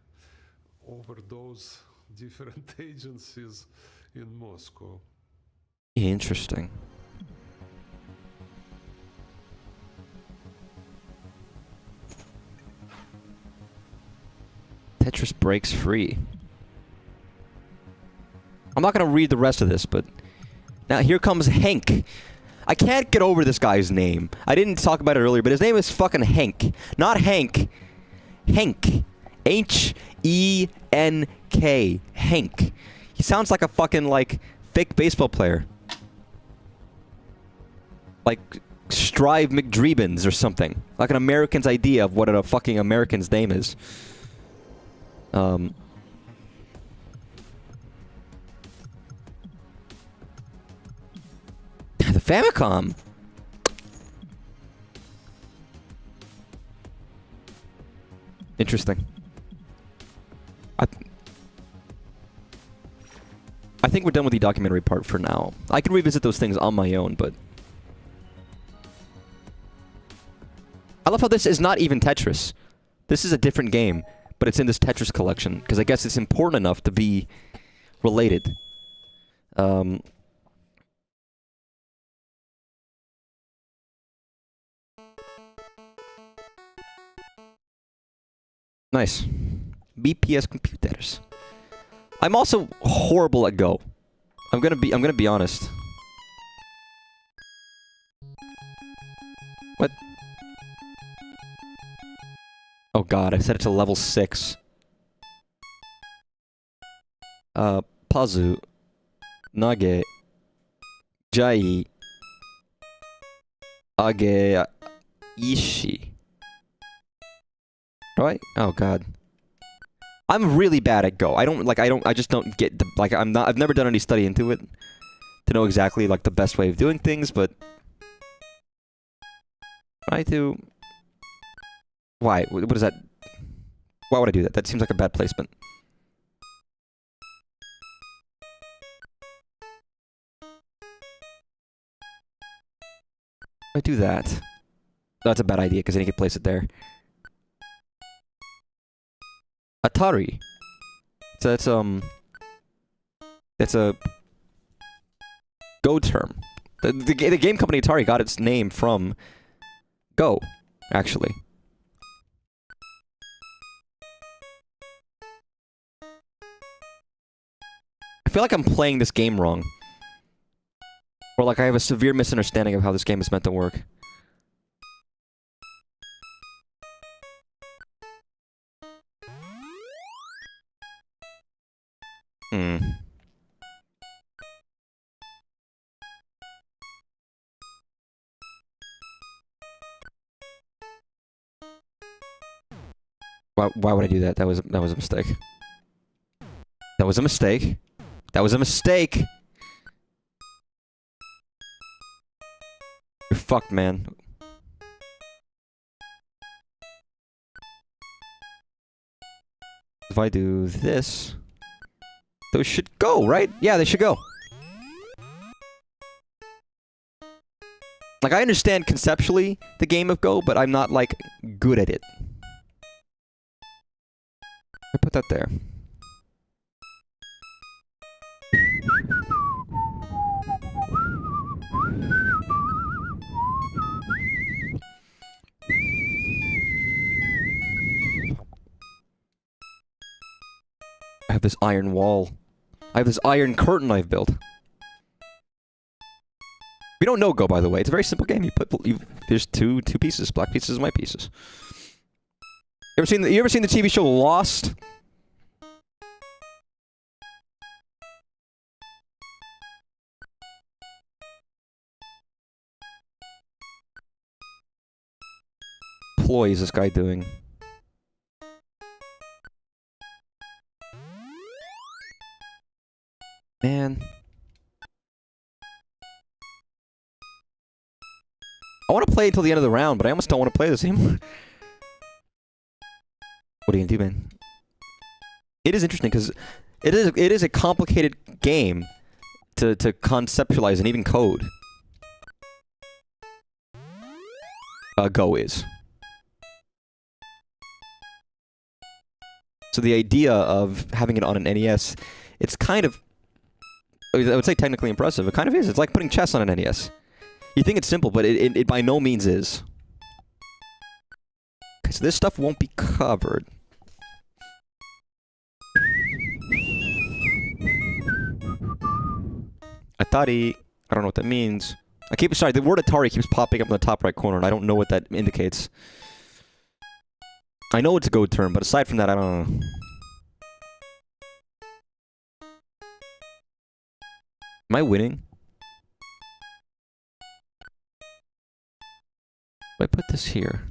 over those different agencies in Moscow. Interesting. Tetris breaks free. I'm not going to read the rest of this, but now here comes Henk. I can't get over this guy's name. I didn't talk about it earlier, but his name is fucking Henk. Not Hank. Henk. H-E-N-K. Henk. He sounds like a fucking, like, fake baseball player. Like Strive McDreebens or something. Like an American's idea of what a fucking American's name is. The Famicom. Interesting. I think we're done with the documentary part for now. I can revisit those things on my own, but I love how this is not even Tetris. This is a different game, but it's in this Tetris collection, because I guess it's important enough to be related. The Nice. BPS computers. I'm also horrible at Go. I'm gonna be honest. What? Oh god, I set it to level 6. Pazu. Nage. Jai. Age. Ishi. Right? Oh god. I'm really bad at Go. I just don't get the, I've never done any study into it to know exactly, like, the best way of doing things, but I do. Why? What is that? Why would I do that? That seems like a bad placement. I do that. That's a bad idea, because then you can place it there. Atari. So that's a Go term. The game company Atari got its name from Go, actually. I feel like I'm playing this game wrong. Or like I have a severe misunderstanding of how this game is meant to work. Why would I do that? That was a mistake. That was a mistake. That was a mistake! You're fucked, man. If I do this... Those should go, right? Yeah, they should go. Like, I understand conceptually the game of Go, but I'm not, like, good at it. I put that there. I have this iron wall. I have this iron curtain I've built. We don't know Go, by the way. It's a very simple game. There's two pieces, black pieces and white pieces. You ever seen the TV show Lost? Ploy is this guy doing? Man. I want to play until the end of the round, but I almost don't want to play this anymore. What are you gonna do, man? It is interesting, because it is a complicated game to conceptualize and even code. Go is. So the idea of having it on an NES, it's kind of... I would say technically impressive. It kind of is. It's like putting chess on an NES. You think it's simple, but it by no means is. Okay, so this stuff won't be covered. Atari. I don't know what that means. Sorry, the word Atari keeps popping up in the top right corner, and I don't know what that indicates. I know it's a Go term, but aside from that, I don't know. Am I winning? If I put this here.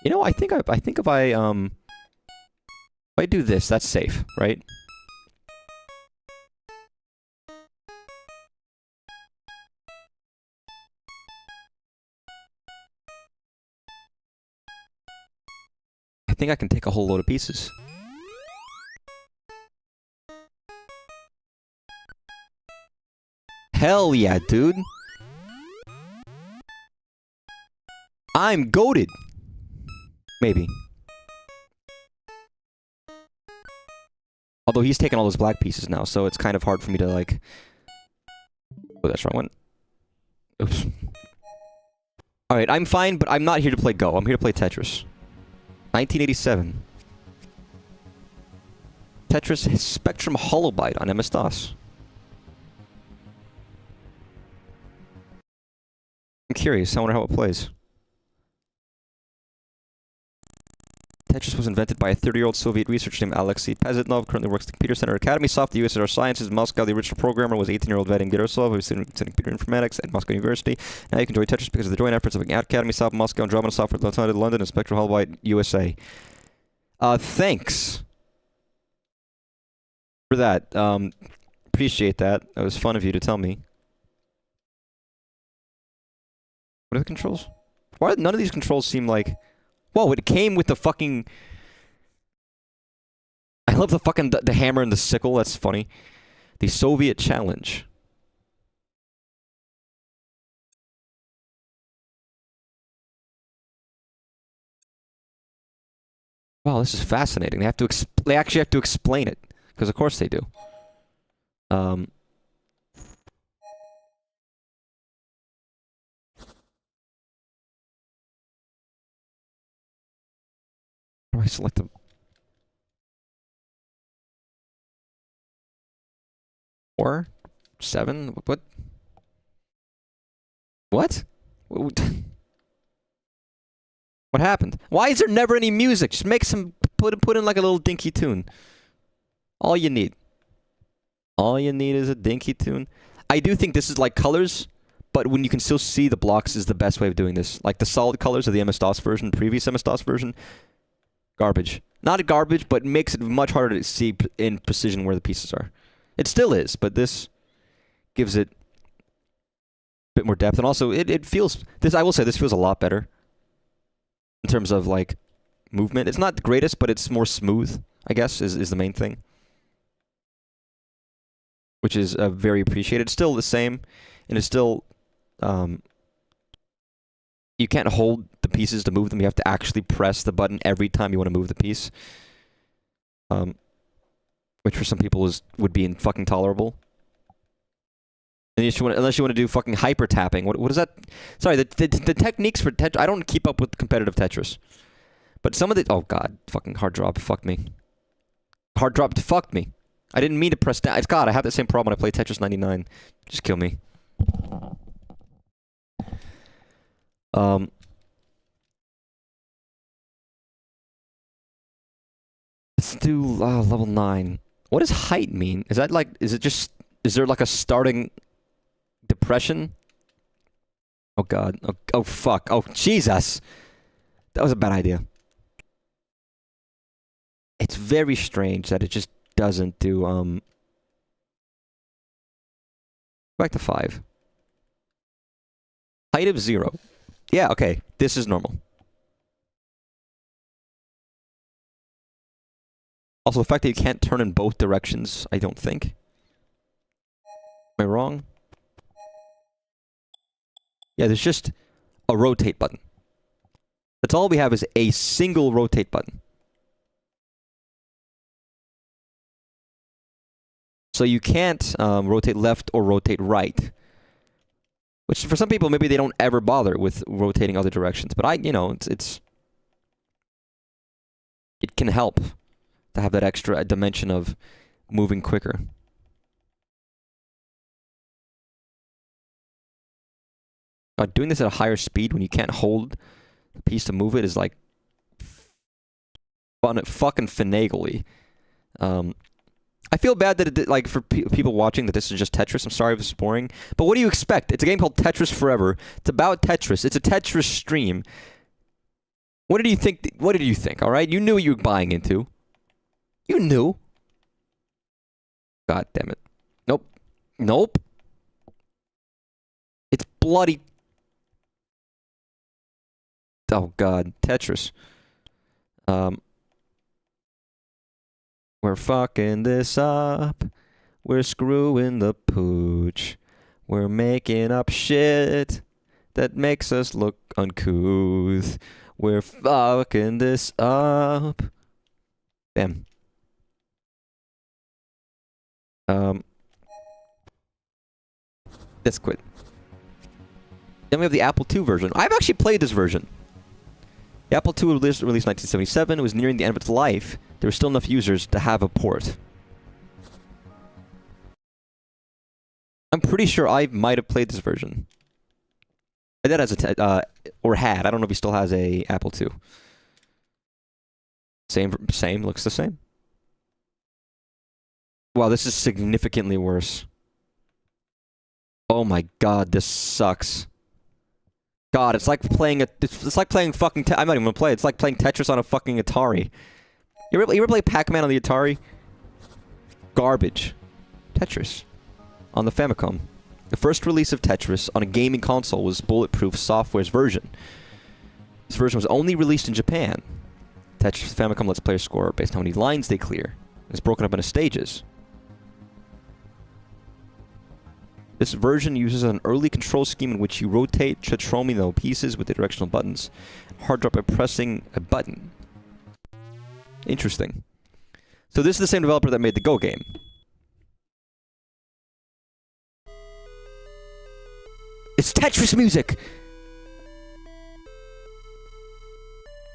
You know, I think if I do this, that's safe, right? I think I can take a whole load of pieces. Hell yeah, dude. I'm goated. Maybe. Although he's taken all those black pieces now, so it's kind of hard for me to, like... Oh, that's the wrong one. Oops. Alright, I'm fine, but I'm not here to play Go. I'm here to play Tetris. 1987. Tetris Spectrum Holobyte on MS-DOS. I'm curious. I wonder how it plays. Tetris was invented by a 30-year-old Soviet researcher named Alexei Pazitnov, currently works at the Computer Center Academy Soft, the USSR Sciences, Moscow. The original programmer was 18-year-old Vadim Gerasov, who was studying computer informatics at Moscow University. Now you can enjoy Tetris because of the joint efforts of Academy Soft, Moscow, and Andromeda Software London, and Spectral Hellbite, USA. Thanks for that. Appreciate that. It was fun of you to tell me. What are the controls? Why none of these controls seem like... Whoa, it came with the fucking... I love the fucking... the hammer and the sickle, that's funny. The Soviet Challenge. Wow, this is fascinating. They have to they actually have to explain it. Because of course they do. How do I select them? 4? 7? What? What? What happened? Why is there never any music? Just make some... Put in like a little dinky tune. All you need. All you need is a dinky tune. I do think this is like colors, but when you can still see the blocks is the best way of doing this. Like the solid colors of the MS-DOS version, previous MS-DOS version, garbage. Not garbage, but makes it much harder to see in precision where the pieces are. It still is, but this gives it a bit more depth. And also, it feels... I will say, this feels a lot better. In terms of, like, movement. It's not the greatest, but it's more smooth, I guess, is the main thing. Which is very appreciated. It's still the same, and it's still... you can't hold the pieces to move them. You have to actually press the button every time you want to move the piece. Which for some people would be fucking tolerable. Unless you want to do fucking hyper tapping. What is that? Sorry, the techniques for Tetris. I don't keep up with competitive Tetris. But some of the... Oh god, fucking hard drop fucked me. Hard drop fucked me. I didn't mean to press down. It's God, I have the same problem when I play Tetris 99. Just kill me. Let's do level 9. What does height mean? Is that like... Is there like a starting depression? Oh god. Oh fuck. Oh Jesus. That was a bad idea. It's very strange that it just doesn't do back to 5. Height of 0. Yeah, okay. This is normal. Also, the fact that you can't turn in both directions, I don't think. Am I wrong? Yeah, there's just a rotate button. That's all we have is a single rotate button. So you can't rotate left or rotate right. Which for some people, maybe they don't ever bother with rotating other directions. But it can help to have that extra dimension of moving quicker. Doing this at a higher speed when you can't hold the piece to move it is like fucking finagly. I feel bad that like for people watching that this is just Tetris. I'm sorry if this is boring, but what do you expect? It's a game called Tetris Forever. It's about Tetris. It's a Tetris stream. What did you think? What did you think? All right, you knew what you were buying into. You knew. God damn it. Nope. Nope. It's bloody. Oh god, Tetris. We're fucking this up. We're screwing the pooch. We're making up shit that makes us look uncouth. We're fucking this up. Damn. Let's quit. Then we have the Apple II version. I've actually played this version. The Apple II released 1977. It was nearing the end of its life. There were still enough users to have a port. I'm pretty sure I might have played this version. My dad has or had. I don't know if he still has a Apple II. Same. Looks the same. Wow, this is significantly worse. Oh my god, this sucks. God, it's like playing it's like playing fucking. I'm not even gonna play. It's like playing Tetris on a fucking Atari. You ever play Pac-Man on the Atari? Garbage. Tetris on the Famicom. The first release of Tetris on a gaming console was Bulletproof Software's version. This version was only released in Japan. Tetris Famicom lets players score based on how many lines they clear. It's broken up into stages. This version uses an early control scheme in which you rotate Tetromino pieces with the directional buttons. Hard drop by pressing a button. Interesting. So this is the same developer that made the Go game. It's Tetris music!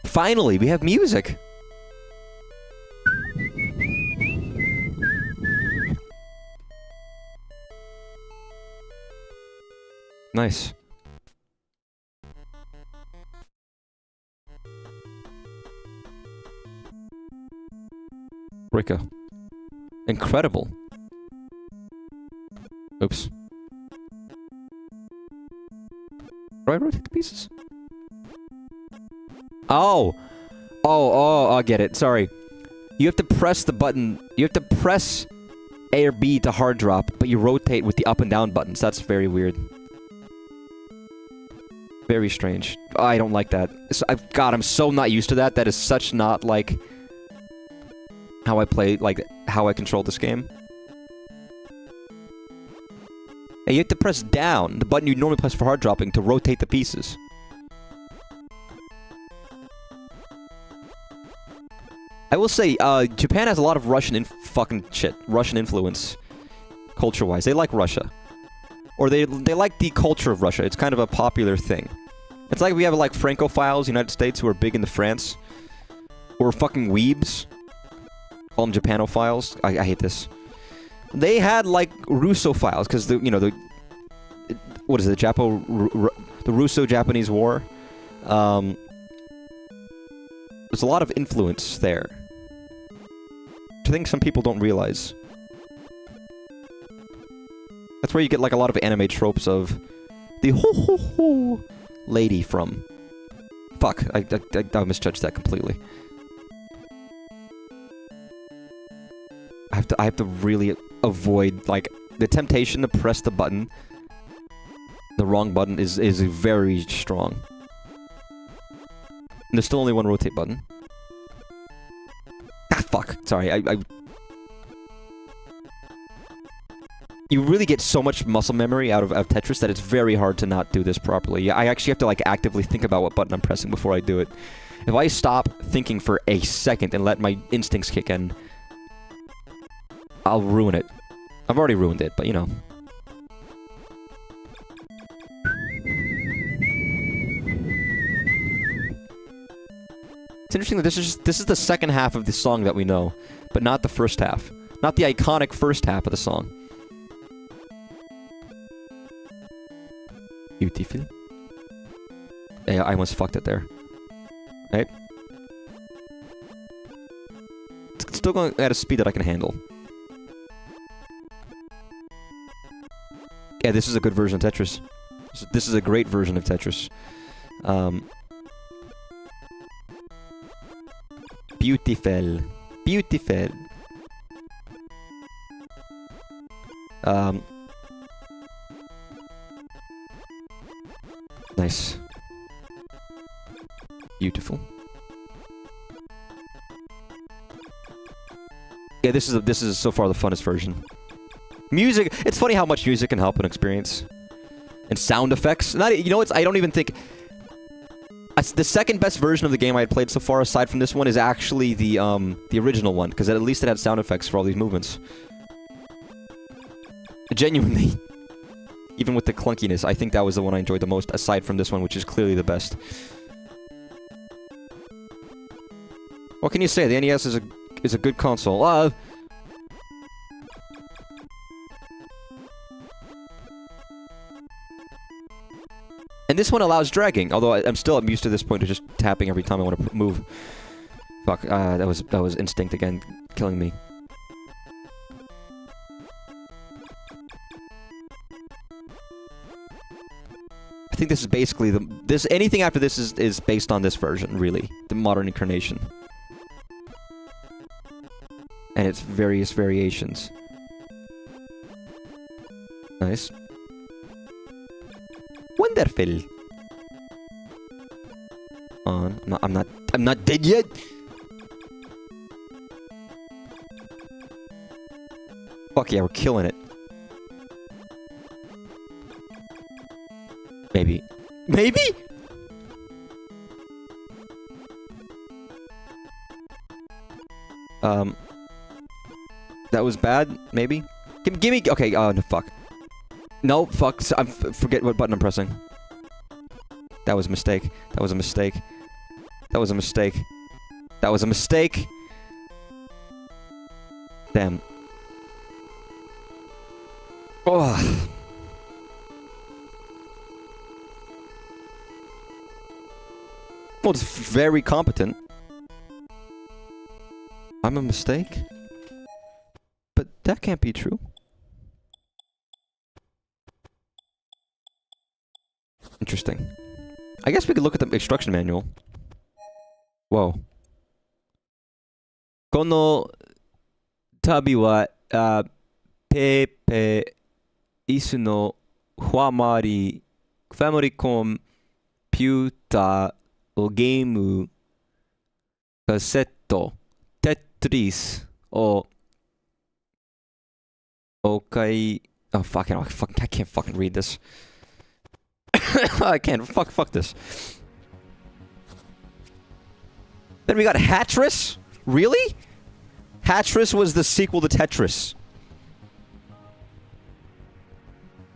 Finally, we have music! Nice. Rika. Incredible. Oops. Do I rotate the pieces? Oh! Oh, I get it. Sorry. You have to press the button. You have to press A or B to hard drop, but you rotate with the up and down buttons. That's very weird. Very strange. I don't like that. God, I'm so not used to that. That is such not like how I play, like how I control this game. And you have to press down, the button you normally press for hard dropping, to rotate the pieces. I will say, Japan has a lot of Russian influence, culture-wise. They like Russia. Or they like the culture of Russia. It's kind of a popular thing. It's like we have like Francophiles, United States, who are big into France. Or fucking weebs. Call them Japanophiles. I hate this. They had like Russophiles, because the what is it, the Russo-Japanese War. There's a lot of influence there, which I think some people don't realize. That's where you get like a lot of anime tropes of the ho lady from. Fuck, I misjudged that completely. I have to really avoid, like, the temptation to press the button. The wrong button is very strong. And there's still only one rotate button. Ah, fuck. Sorry, You really get so much muscle memory out of Tetris that it's very hard to not do this properly. I actually have to, like, actively think about what button I'm pressing before I do it. If I stop thinking for a second and let my instincts kick in, I'll ruin it. I've already ruined it, but you know. It's interesting that this is the second half of the song that we know, but not the first half. Not the iconic first half of the song. Beautiful. Yeah, I almost fucked it there. Right? It's still going at a speed that I can handle. Yeah, this is a good version of Tetris. This is a great version of Tetris. Beautiful. Beautiful. Nice. Beautiful. Yeah, this is so far the funnest version. Music, it's funny how much music can help an experience. And sound effects. You know what? I don't even think... The second best version of the game I had played so far, aside from this one, is actually the original one, because at least it had sound effects for all these movements. Genuinely. Even with the clunkiness, I think that was the one I enjoyed the most, aside from this one, which is clearly the best. What can you say? The NES is a good console. And this one allows dragging. Although I'm used to this point of just tapping every time I want to move. Fuck. That was instinct again, killing me. I think this is basically anything after this is based on this version, really. The modern incarnation. And its various variations. Nice. Wonderful. On. I'm not dead yet. Fuck yeah, we're killing it. Maybe. Maybe? That was bad, maybe? Give me, okay, oh, no, fuck. No, fuck, I forget what button I'm pressing. That was a mistake. That was a mistake. That was a mistake. That was a mistake! Damn. Oh. Well, it's very competent. I'm a mistake? But that can't be true. Interesting. I guess we could look at the instruction manual. Whoa. この旅は、ペーペー、椅子のファマリコンピューター、ゲーム、カセット、テトリスをお買い... Oh, I can't fucking read this. I can't. Fuck this. Then we got Tetris? Really? Tetris was the sequel to Tetris.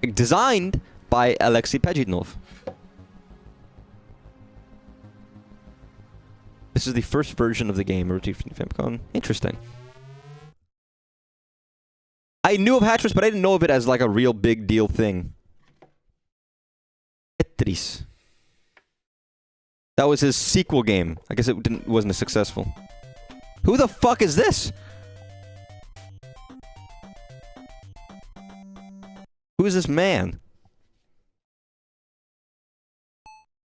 Designed by Alexei Pajitnov. This is the first version of the game, originally from Famicom. Interesting. I knew of Tetris, but I didn't know of it as like a real big deal thing. Tetris. That was his sequel game. I guess it wasn't as successful. Who the fuck is this? Who is this man?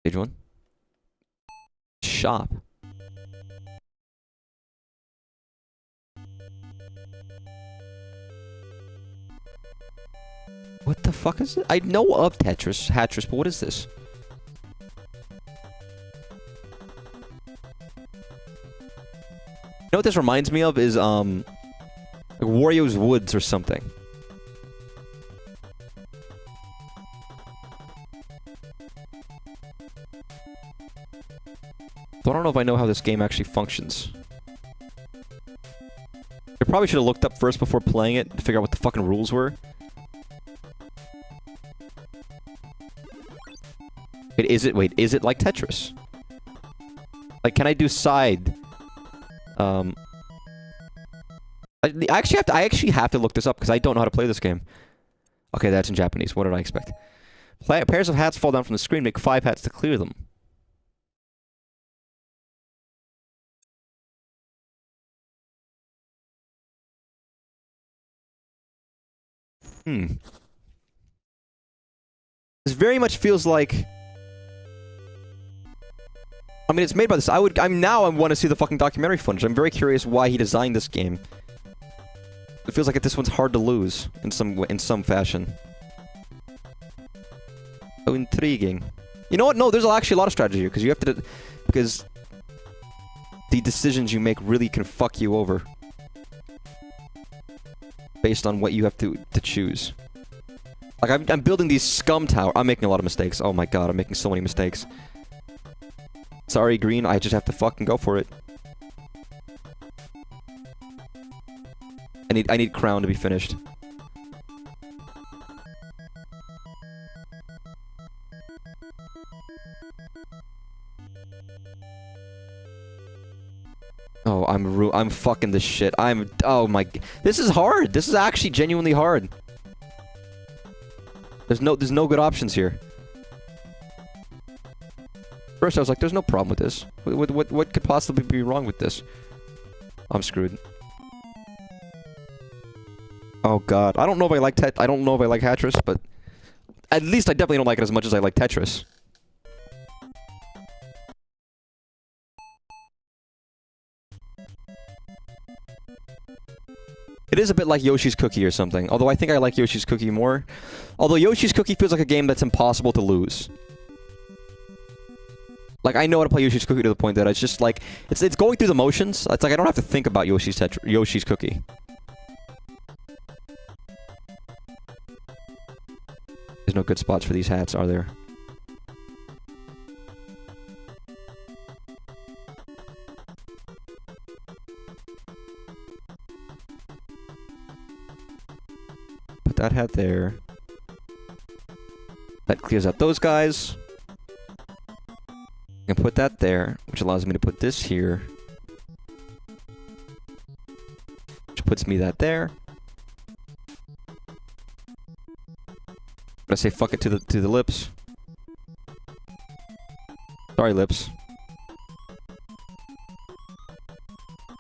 Page 1. Shop. What the fuck is it? I know of Tetris, but what is this? You know what this reminds me of is, like Wario's Woods or something. So I don't know if I know how this game actually functions. I probably should have looked up first before playing it to figure out what the fucking rules were. Wait, is it like Tetris? Like, can I do side? I actually have to look this up because I don't know how to play this game. Okay, that's in Japanese. What did I expect? Pairs of hats fall down from the screen. Make 5 hats to clear them. This very much feels like... I mean, it's made by this. I want to see the fucking documentary footage. I'm very curious why he designed this game. It feels like this one's hard to lose in some fashion. Oh, intriguing. You know what? No, there's actually a lot of strategy here because you have to, because the decisions you make really can fuck you over based on what you have to choose. Like I'm building these scum tower. I'm making a lot of mistakes. Oh my god, I'm making so many mistakes. Sorry, green, I just have to fucking go for it. I need crown to be finished. Oh, I'm fucking this shit. Oh my, this is hard. This is actually genuinely hard. There's no good options here. First, I was like, "There's no problem with this. What could possibly be wrong with this?" I'm screwed. Oh God, I don't know if I like Tetris, but at least I definitely don't like it as much as I like Tetris. It is a bit like Yoshi's Cookie or something, although I think I like Yoshi's Cookie more. Although Yoshi's Cookie feels like a game that's impossible to lose. Like, I know how to play Yoshi's Cookie to the point that it's just like, it's going through the motions. It's like I don't have to think about Yoshi's Cookie. There's no good spots for these hats, are there? Put that hat there. That clears out those guys. I can put that there, which allows me to put this here. Which puts me that there. I say fuck it to the lips. Sorry, lips. I'm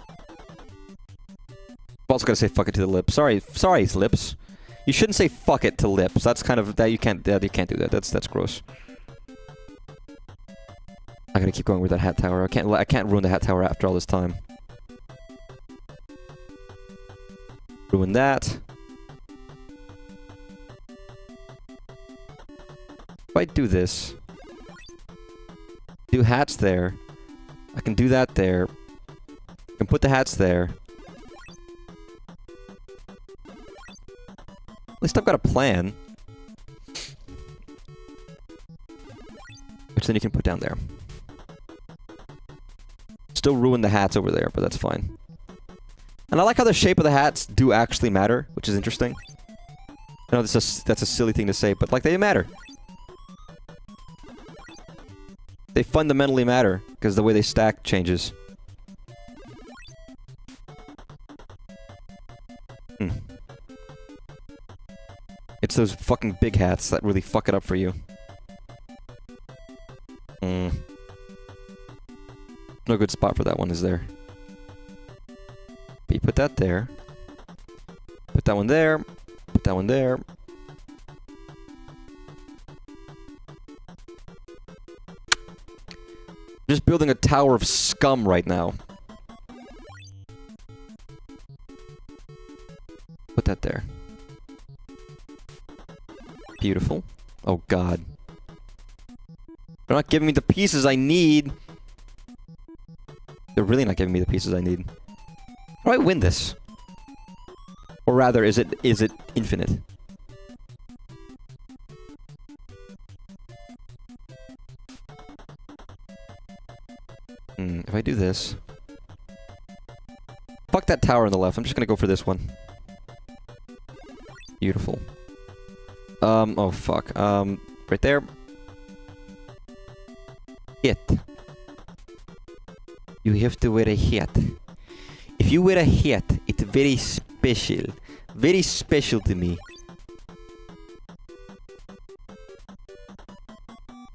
also gonna say fuck it to the lips. Sorry, lips. You shouldn't say fuck it to lips. That's kind of you can't do that. That's gross. I gotta keep going with that hat tower. I can't ruin the hat tower after all this time. Ruin that. If I do this, do hats there, I can do that there, I can put the hats there. At least I've got a plan. Which then you can put down there. Still ruin the hats over there, but that's fine. And I like how the shape of the hats do actually matter, which is interesting. I know that's a silly thing to say, but like they matter. They fundamentally matter, because the way they stack changes. It's those fucking big hats that really fuck it up for you. No good spot for that one, is there? But you put that there. Put that one there. Put that one there. Just building a tower of scum right now. Put that there. Beautiful. Oh God. They're not giving me the pieces I need. They're really not giving me the pieces I need. How do I win this? Or rather, is it infinite? If I do this... Fuck that tower on the left, I'm just gonna go for this one. Beautiful. Oh fuck. Right there. Hit. You have to wear a hat. If you wear a hat, it's very special. Very special to me.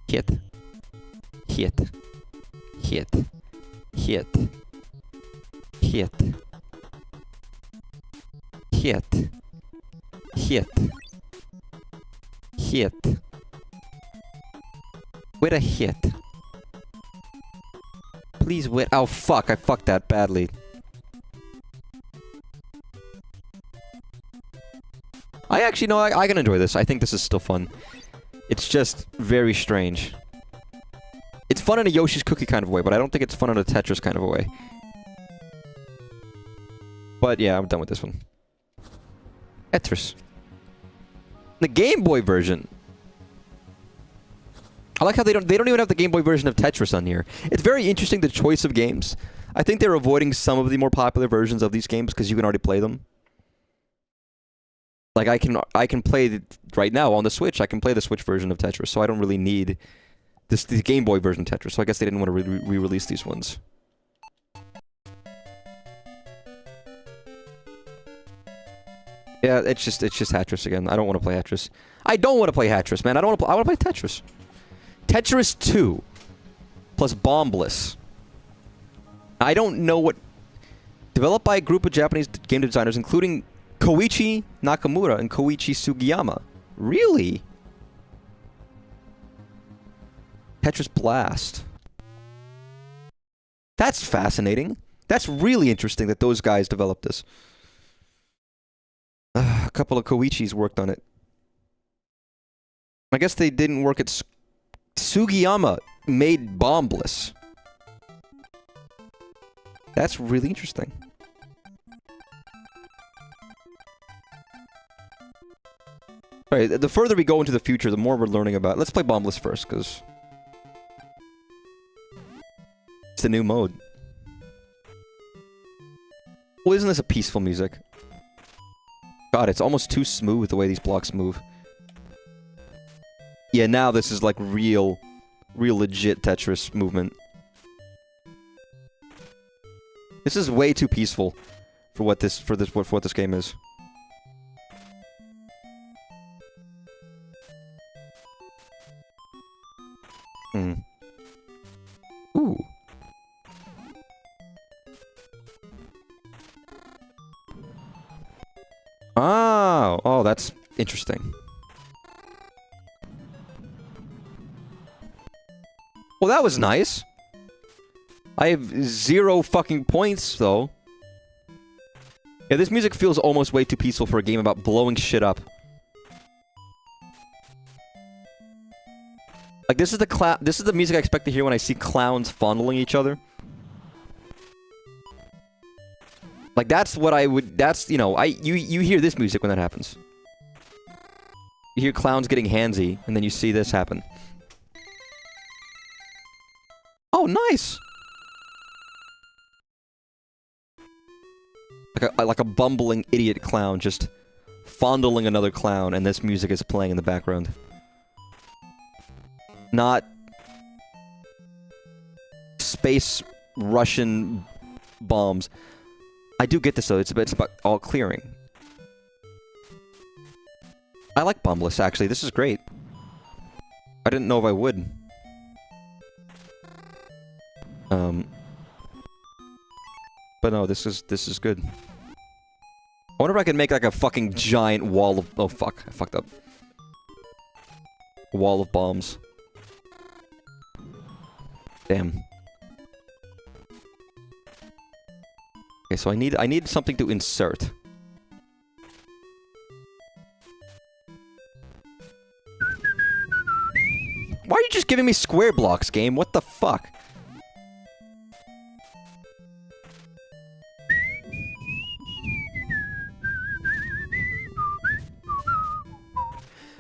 Hit. Hit. Hit. Hit. Hit. Hit. Hit. Hit. Wear a hit. Please wear— oh fuck, I fucked that badly. I actually know I can enjoy this. I think this is still fun. It's just very strange. It's fun in a Yoshi's Cookie kind of way, but I don't think it's fun in a Tetris kind of a way. But yeah, I'm done with this one. Tetris. The Game Boy version. I like how they don't even have the Game Boy version of Tetris on here. It's very interesting, the choice of games. I think they're avoiding some of the more popular versions of these games because you can already play them. Like I can play right now on the Switch. I can play the Switch version of Tetris, so I don't really need the Game Boy version of Tetris. So I guess they didn't want to re-release these ones. Yeah, it's just Tetris again. I don't want to play Tetris. I don't want to play Tetris, man. I want to play Tetris. Tetris 2. plus Bombless. I don't know what... Developed by a group of Japanese game designers, including Koichi Nakamura and Koichi Sugiyama. Really? Tetris Blast. That's fascinating. That's really interesting that those guys developed this. A couple of Koichis worked on it. I guess they didn't work at... Sugiyama made Bombless. That's really interesting. Alright, the further we go into the future, the more we're learning about... Let's play Bombless first, because... it's the new mode. Well, isn't this a peaceful music? God, it's almost too smooth the way these blocks move. Yeah, now this is like real legit Tetris movement. This is way too peaceful for what this game is. Ooh. Oh, that's interesting. Well, that was nice. I have 0 fucking points, though. Yeah, this music feels almost way too peaceful for a game about blowing shit up. Like, this is the music I expect to hear when I see clowns fondling each other. Like, that's what I would... That's, you know, you hear this music when that happens. You hear clowns getting handsy, and then you see this happen. Oh, nice! Like a bumbling idiot clown just fondling another clown, and this music is playing in the background. Not... space Russian bombs. I do get this, though. It's about all clearing. I like Bombless, actually. This is great. I didn't know if I would. But no, this is good. I wonder if I can make like a fucking giant wall of... Oh, fuck. I fucked up. A wall of bombs. Damn. Okay, so I need something to insert. Why are you just giving me square blocks, game? What the fuck?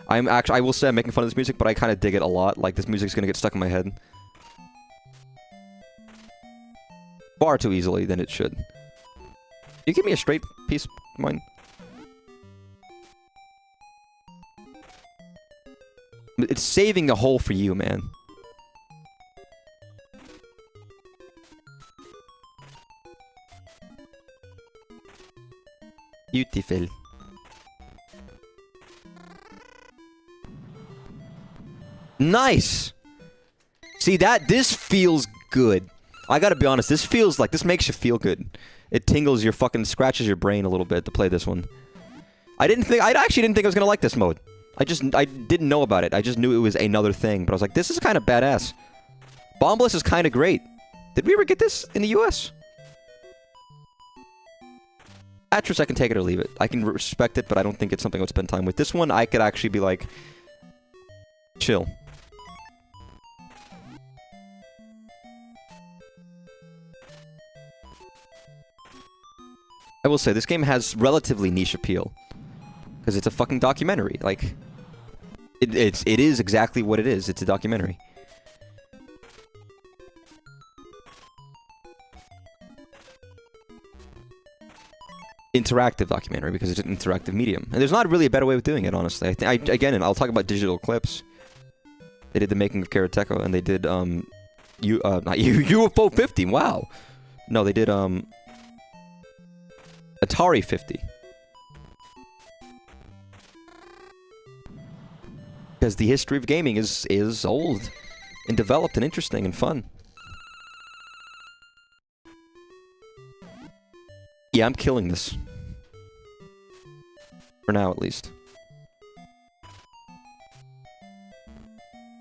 I will say I'm making fun of this music, but I kind of dig it a lot. Like, this music's gonna get stuck in my head. Far too easily than it should. You give me a straight piece of mine? It's saving the hole for you, man. Beautiful. Nice! See, this feels good. I gotta be honest, this makes you feel good. It tingles your scratches your brain a little bit to play this one. I actually didn't think I was gonna like this mode. I didn't know about it. I just knew it was another thing, but I was like, this is kind of badass. Bombless is kind of great. Did we ever get this in the US? Tetris, I can take it or leave it. I can respect it, but I don't think it's something I would spend time with. This one, I could actually be like, chill. I will say, this game has relatively niche appeal. Because it's a fucking documentary. Like, it is exactly what it is. It's a documentary. Interactive documentary, because it's an interactive medium. And there's not really a better way of doing it, honestly. Again, I'll talk about digital clips. They did the making of Karateka, and they did, not UFO 50, wow! No, they did, Atari 50. Because the history of gaming is old, and developed, and interesting, and fun. Yeah, I'm killing this. For now, at least.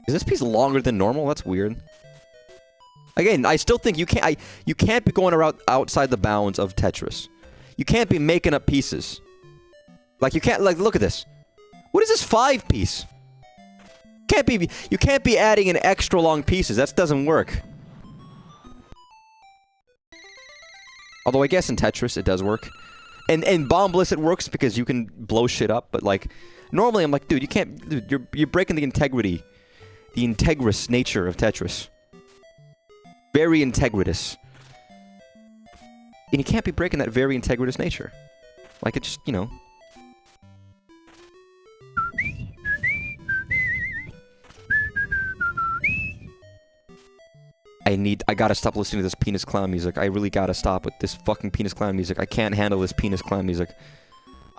Is this piece longer than normal? That's weird. Again, I still think you can't be going around outside the bounds of Tetris. You can't be making up pieces. Like, you can't, like, look at this. What is this 5 piece? You can't be adding in extra long pieces. That doesn't work. Although I guess in Tetris it does work. And Bomb Bliss it works because you can blow shit up, but like normally I'm like, dude, you can't, dude, you're breaking the integrity, the integrous nature of Tetris. Very integritous. And you can't be breaking that very integritous nature. Like, it just, you know. I gotta stop listening to this penis clown music. I really gotta stop with this fucking penis clown music. I can't handle this penis clown music.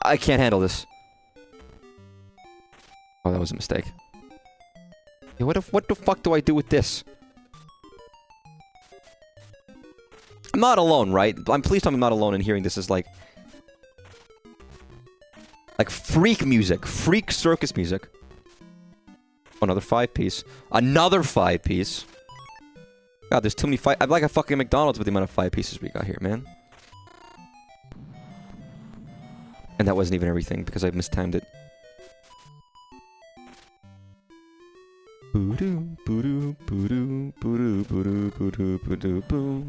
I can't handle this. Oh, that was a mistake. Yeah, what the fuck do I do with this? I'm not alone, right? I'm pleased I'm not alone in hearing this as like freak music. Freak circus music. Oh, another 5 piece. Another 5 piece. God, there's too many I'm like a fucking McDonald's with the amount of 5 pieces we got here, man. And that wasn't even everything because I mistimed it. Boo-doo, boo-doo, boo-doo, boo-doo, boo-doo, boo-doo, boo-doo, boo.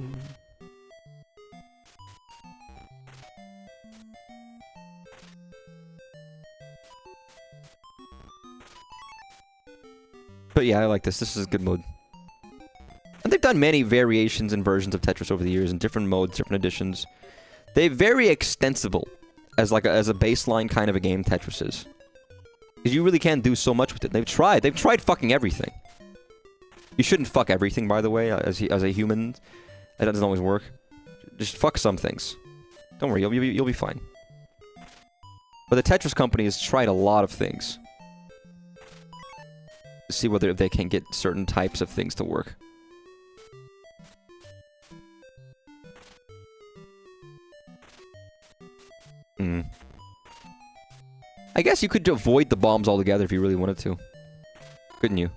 But yeah, I like this. This is a good mode. And they've done many variations and versions of Tetris over the years in different modes, different editions. They're very extensible as like as a baseline kind of a game Tetris is. Because you really can do so much with it. They've tried fucking everything. You shouldn't fuck everything, by the way, as a human. That doesn't always work. Just fuck some things. Don't worry, you'll be fine. But the Tetris company has tried a lot of things. To see whether they can get certain types of things to work. I guess you could avoid the bombs altogether if you really wanted to. Couldn't you?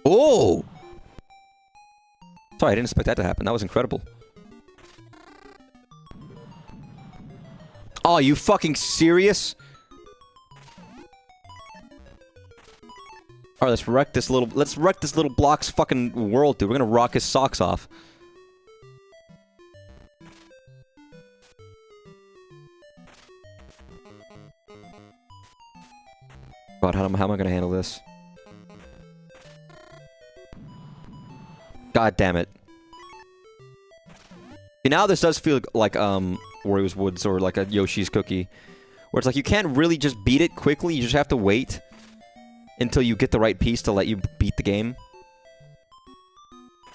Oh! Sorry, I didn't expect that to happen. That was incredible. Oh, you fucking serious? Alright, let's wreck this little block's fucking world, dude. We're gonna rock his socks off. God, how am I gonna handle this? God damn it. See, now this does feel like, Wario's Woods or like a Yoshi's Cookie. Where it's like, you can't really just beat it quickly, you just have to wait until you get the right piece to let you beat the game.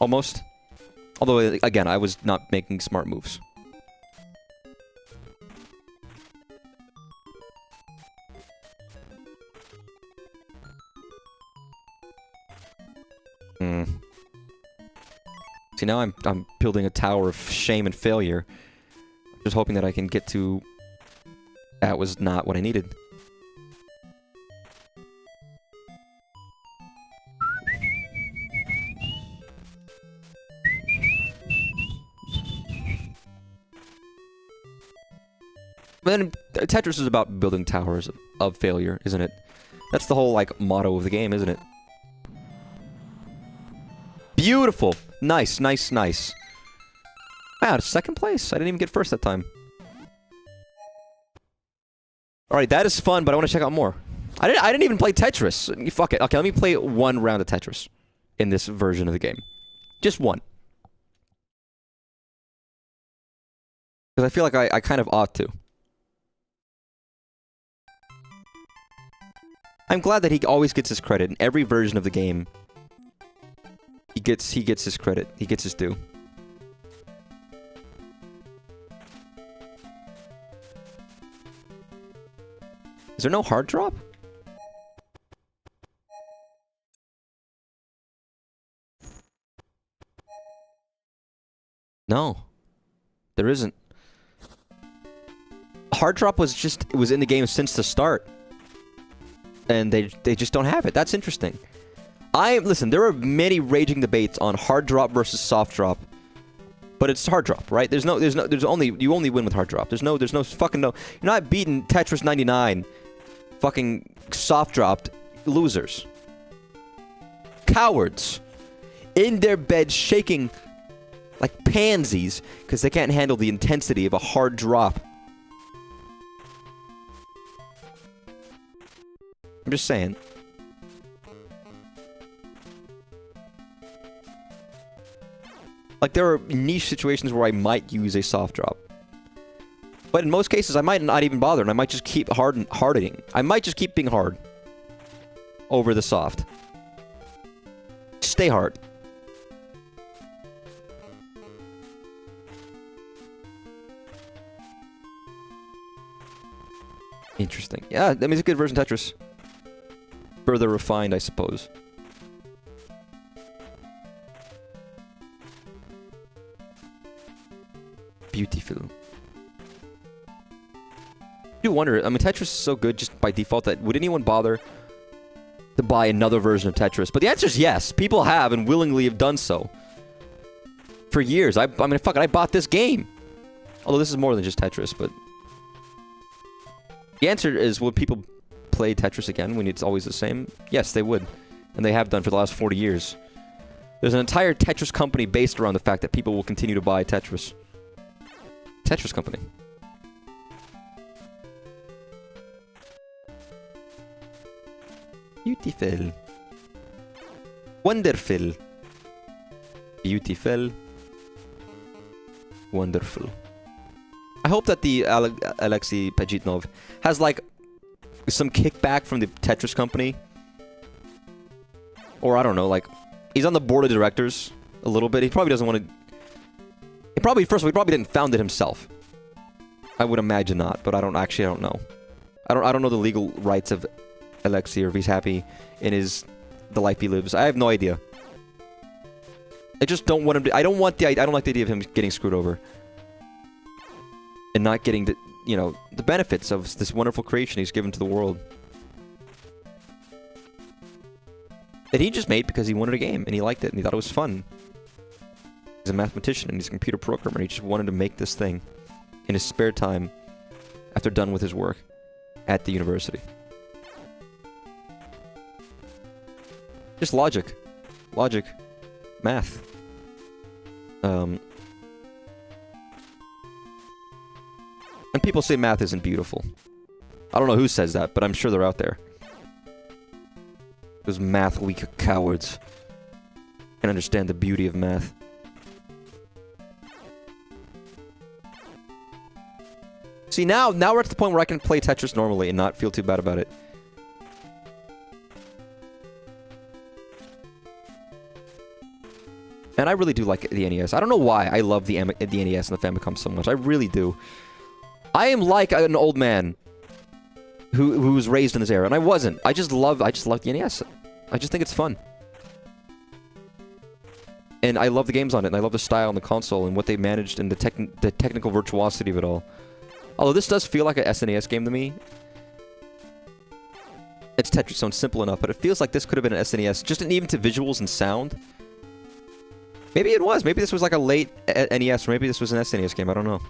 Almost. Although, again, I was not making smart moves. See, now I'm building a tower of shame and failure. Just hoping that I can get to... That was not what I needed. But then, Tetris is about building towers of failure, isn't it? That's the whole, like, motto of the game, isn't it? Beautiful! Nice, nice, nice. Wow, second place. I didn't even get first that time. Alright, that is fun, but I want to check out more. I didn't even play Tetris. Fuck it. Okay, let me play one round of Tetris in this version of the game. Just one. Because I feel like I kind of ought to. I'm glad that he always gets his credit in every version of the game. He gets his credit. He gets his due. Is there no hard drop? No. There isn't. Hard drop it was in the game since the start. And they just don't have it. That's interesting. Listen, there are many raging debates on hard drop versus soft drop. But it's hard drop, right? You only win with hard drop. There's no fucking no. You're not beating Tetris 99 fucking soft dropped losers. Cowards. In their beds shaking like pansies because they can't handle the intensity of a hard drop. I'm just saying. Like, there are niche situations where I might use a soft drop. But in most cases, I might not even bother, and I might just keep hardening. I might just keep being hard over the soft. Stay hard. Interesting. Yeah, I mean, it's a good version of Tetris. Further refined, I suppose. Beautiful. I do wonder, I mean, Tetris is so good just by default that would anyone bother to buy another version of Tetris? But the answer is yes. People have and willingly have done so. For years. I mean, fuck it, I bought this game. Although this is more than just Tetris, but... The answer is, would people play Tetris again when it's always the same? Yes, they would. And they have done for the last 40 years. There's an entire Tetris company based around the fact that people will continue to buy Tetris. Tetris company. Beautiful. Wonderful. Beautiful. Wonderful. I hope that the Alexei Pajitnov has, like, some kickback from the Tetris company. Or, I don't know, like, he's on the board of directors a little bit. He probably doesn't want to... First of all, he probably didn't found it himself. I would imagine not, but I don't know. I don't know the legal rights of Alexei, or if he's happy in the life he lives. I have no idea. I just don't want him to... I don't like the idea of him getting screwed over. And not getting the, the benefits of this wonderful creation he's given to the world. That he just made because he wanted a game, and he liked it, and he thought it was fun. He's a mathematician, and he's a computer programmer, and he just wanted to make this thing in his spare time after done with his work at the university. Just logic. Logic. Math. And people say math isn't beautiful. I don't know who says that, but I'm sure they're out there. Those math weak cowards can understand the beauty of math. See, now we're at the point where I can play Tetris normally and not feel too bad about it. And I really do like the NES. I don't know why I love the NES and the Famicom so much. I really do. I am like an old man who was raised in this era, and I wasn't. I just love the NES. I just think it's fun. And I love the games on it, and I love the style on the console, and what they managed, and the technical virtuosity of it all. Although this does feel like a SNES game to me. It's Tetris, so it's simple enough, but it feels like this could have been an SNES, just even to visuals and sound. Maybe it was. Maybe this was like a late NES, or maybe this was an SNES game. I don't know.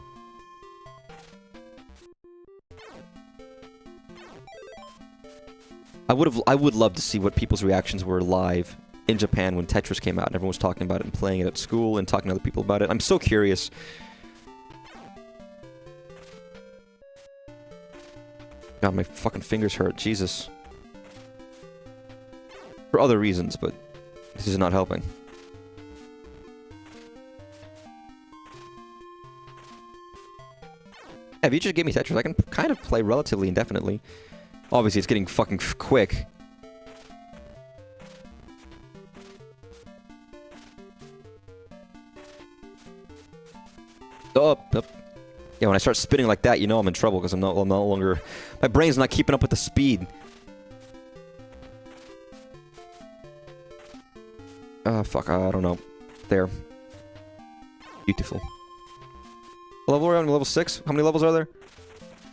I would love to see what people's reactions were live in Japan when Tetris came out and everyone was talking about it and playing it at school and talking to other people about it. I'm so curious. God, my fucking fingers hurt. Jesus. For other reasons, but this is not helping. Yeah, if you just gave me Tetris, I can kind of play relatively indefinitely. Obviously, it's getting fucking quick. Oh, oh. Yeah, when I start spinning like that, you know I'm in trouble because I'm no longer... My brain's not keeping up with the speed. Fuck, I don't know. There. Beautiful. What level are we on? Level 6? How many levels are there?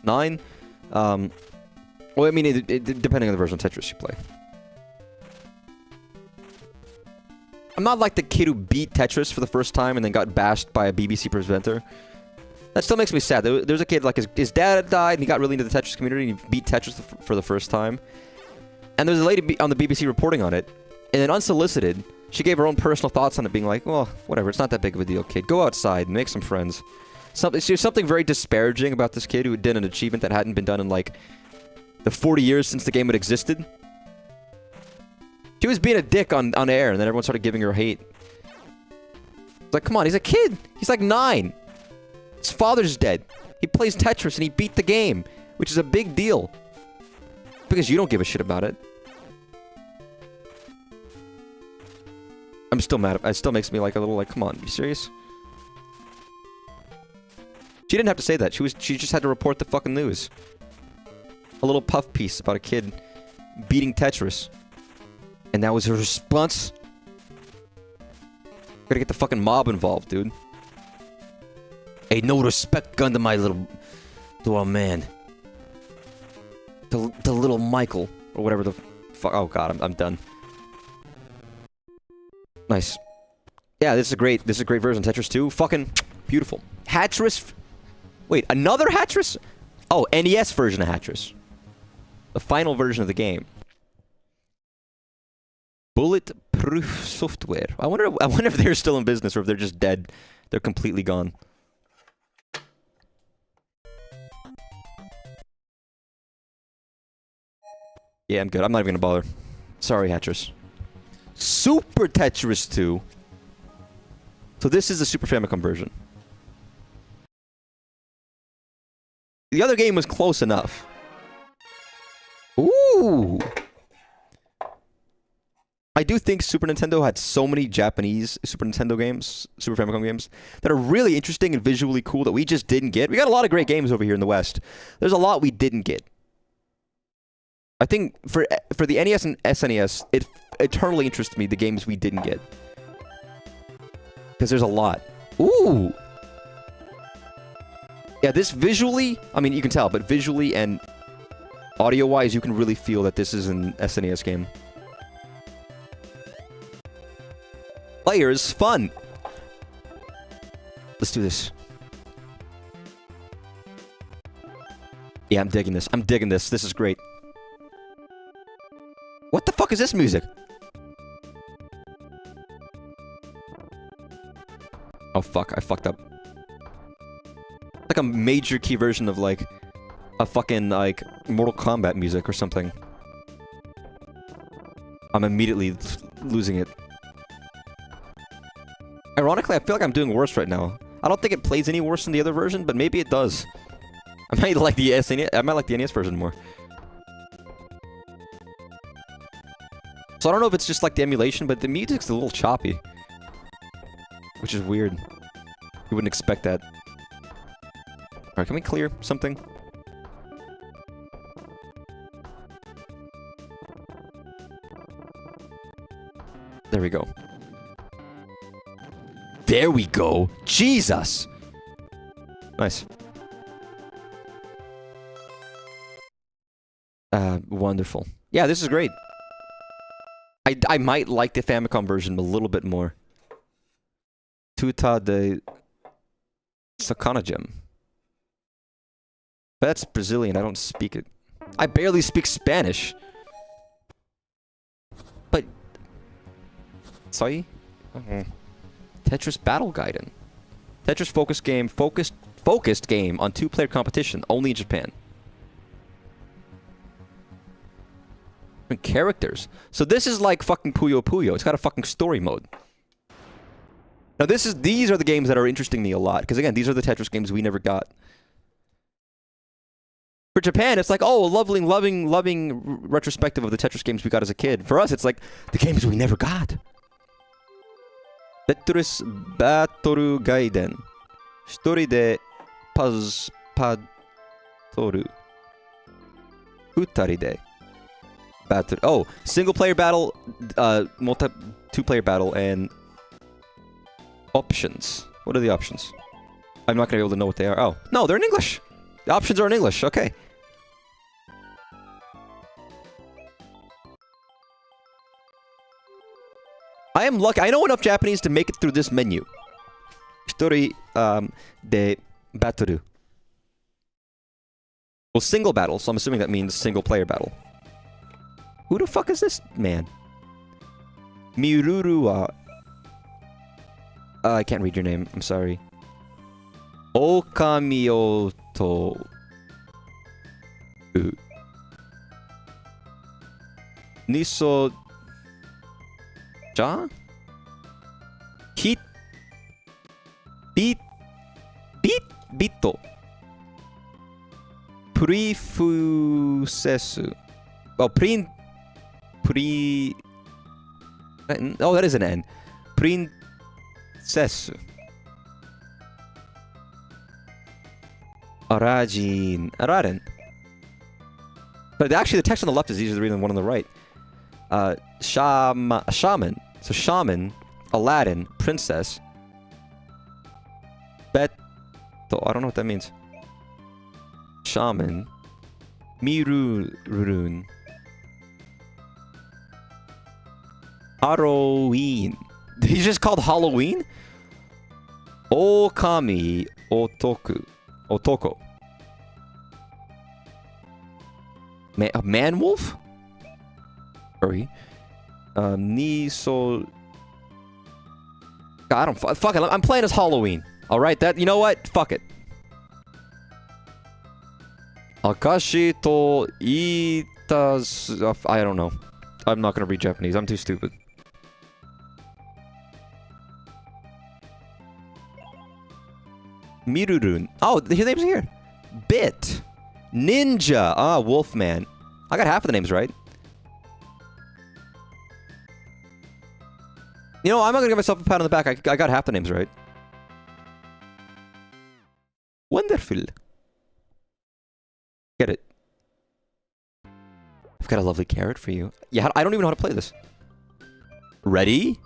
9? Well, I mean, depending on the version of Tetris you play. I'm not like the kid who beat Tetris for the first time and then got bashed by a BBC presenter. That still makes me sad. There's a kid, like, his dad died, and he got really into the Tetris community, and he beat Tetris for the first time. And there's a lady on the BBC reporting on it, and then unsolicited, she gave her own personal thoughts on it, being like, well, whatever, it's not that big of a deal, kid. Go outside and make some friends. Something very disparaging about this kid who did an achievement that hadn't been done in, like, the 40 years since the game had existed. She was being a dick on air, and then everyone started giving her hate. It's like, come on, he's a kid. He's like 9. His father's dead. He plays Tetris, and he beat the game, which is a big deal. Because you don't give a shit about it. I'm still mad. It still makes me like a little like, come on, you serious? She didn't have to say that. She just had to report the fucking news. A little puff piece about a kid beating Tetris. And that was her response. Gotta get the fucking mob involved, dude. Hey, no respect gun to my little... to our man. The little Michael. Or whatever the fuck... Oh god, I'm done. Nice. Yeah, this is a great version. Tetris 2. Fucking beautiful. Hatris... Wait, another Hatris? Oh, NES version of Hatris. The final version of the game. Bulletproof software. I wonder if they're still in business or if they're just dead. They're completely gone. Yeah, I'm good. I'm not even gonna bother. Sorry, Tetris. Super Tetris 2. So this is the Super Famicom version. The other game was close enough. Ooh! I do think Super Nintendo had so many Japanese Super Nintendo games, Super Famicom games, that are really interesting and visually cool that we just didn't get. We got a lot of great games over here in the West. There's a lot we didn't get. I think for the NES and SNES, it eternally interests me, the games we didn't get. Because there's a lot. Ooh! Yeah, this visually, I mean, you can tell, but visually and audio-wise, you can really feel that this is an SNES game. Players, fun! Let's do this. Yeah, I'm digging this. I'm digging this. This is great. What the fuck is this music? Oh fuck, I fucked up. Like a major key version of like a fucking like Mortal Kombat music or something. I'm immediately losing it. Ironically, I feel like I'm doing worse right now. I don't think it plays any worse than the other version, but maybe it does. I might like the SNES, I might like the NES version more. So I don't know if it's just like the emulation, but the music's a little choppy. Which is weird. You wouldn't expect that. Alright, can we clear something? There we go. There we go! Jesus! Nice. Wonderful. Yeah, this is great. I might like the Famicom version a little bit more. Tuta de Sacanagem. But that's Brazilian, I don't speak it. I barely speak Spanish. But... Sorry? Tetris Battle Gaiden. Tetris focused game on 2-player competition, only in Japan. And characters. So this is like fucking Puyo Puyo. It's got a fucking story mode. Now these are the games that are interesting me a lot. Because again, these are the Tetris games we never got. For Japan, it's like, oh, a loving retrospective of the Tetris games we got as a kid. For us, it's like, the games we never got. Tetris Battle Gaiden. Story de Pazpatoru. Utari de Battle. Oh, single player battle, 2-player battle, and options. What are the options? I'm not gonna be able to know what they are. Oh, no, they're in English. The options are in English. Okay. I am lucky. I know enough Japanese to make it through this menu. Hitori de battle. Well, single battle, so I'm assuming that means single player battle. Who the fuck is this man? Miruru wa... I can't read your name. I'm sorry. Okamioto... Niso... Ja? Hit... Beat... Bito. Prifusesu. Oh, oh, that is an N. Princesu. Araren. But actually, the text on the left is easier to read than the one on the right. Shaman. So shaman, Aladdin, princess. Beto. I don't know what that means. Shaman. Mirurun. Halloween. He's just called Halloween? Okami Otoko. Man wolf? Sorry. Niso. God, I don't fuck it. I'm playing as Halloween. All right, that you know what? Fuck it. Akashi to Itas. I don't know. I'm not gonna read Japanese. I'm too stupid. Mirurun. Oh, his name's here. Bit. Ninja. Ah, Wolfman. I got half of the names right. You know, I'm not gonna give myself a pat on the back. I got half the names right. Wonderful. Get it. I've got a lovely carrot for you. Yeah, I don't even know how to play this. Ready?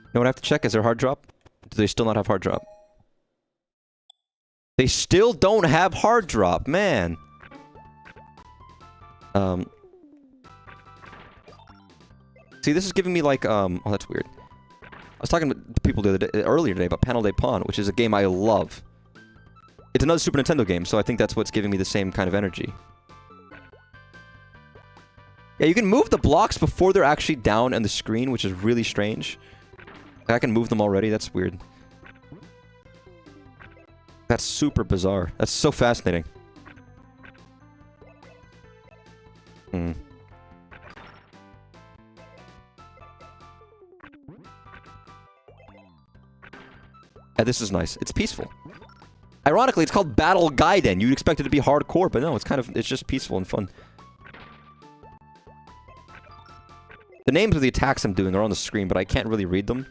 You know what I have to check? Is there hard drop? Do they still not have hard drop? They still don't have hard drop, man. See, this is giving me like, oh, that's weird. I was talking to people earlier today about Panel de Pon, which is a game I love. It's another Super Nintendo game, so I think that's what's giving me the same kind of energy. Yeah, you can move the blocks before they're actually down on the screen, which is really strange. I can move them already, that's weird. That's super bizarre. That's so fascinating. Hmm. Yeah, this is nice. It's peaceful. Ironically, it's called Battle Gaiden. You'd expect it to be hardcore, but no, it's just peaceful and fun. The names of the attacks I'm doing are on the screen, but I can't really read them.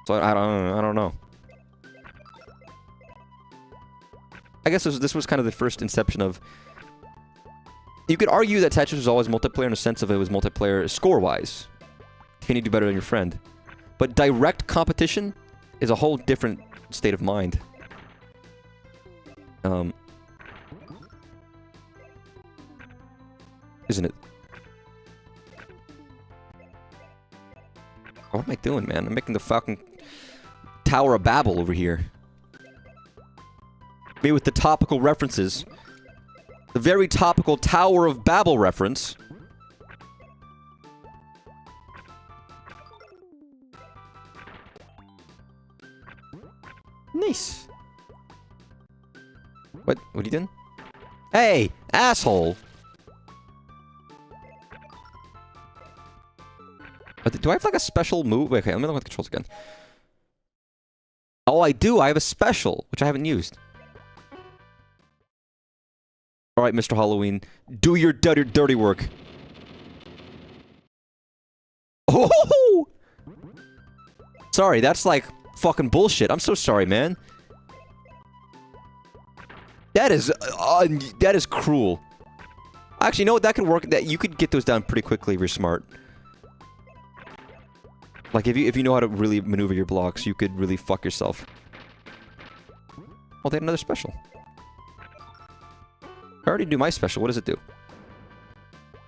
So I don't know. I guess this was kind of the first inception of... You could argue that Tetris was always multiplayer in the sense of it was multiplayer score-wise. Can you do better than your friend? But direct competition is a whole different state of mind. Isn't it? What am I doing, man? I'm making the fucking Tower of Babel over here. Me with the topical references. The very topical Tower of Babel reference. Nice. What are you doing? Hey, asshole! Do I have like a special move? Wait, okay, let me look at the controls again. Oh, I do. I have a special, which I haven't used. Alright, Mr. Halloween. Do your dirty work. Oh! Sorry, that's like fucking bullshit. I'm so sorry, man. That is cruel. Actually, you know what? That could work. That you could get those down pretty quickly if you're smart. Like, if you know how to really maneuver your blocks, you could really fuck yourself. Oh, they had another special. I already do my special. What does it do?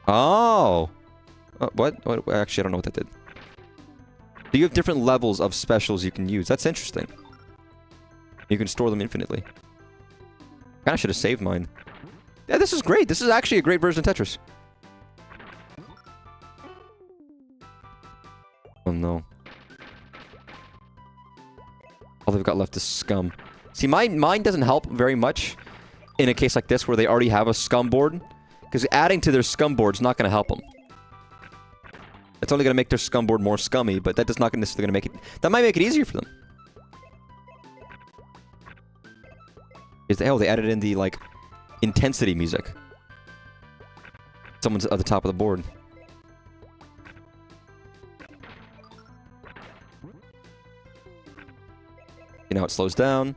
Oh! What? Actually, I don't know what that did. So you have different levels of specials you can use. That's interesting. You can store them infinitely. Kinda should have saved mine. Yeah, this is great. This is actually a great version of Tetris. Oh no. All they've got left is scum. See, mine doesn't help very much in a case like this where they already have a scum board. Because adding to their scum board is not going to help them. It's only going to make their scum board more scummy, but that's not necessarily going to make it... That might make it easier for them. They added in the, like, intensity music. Someone's at the top of the board. You know, it slows down.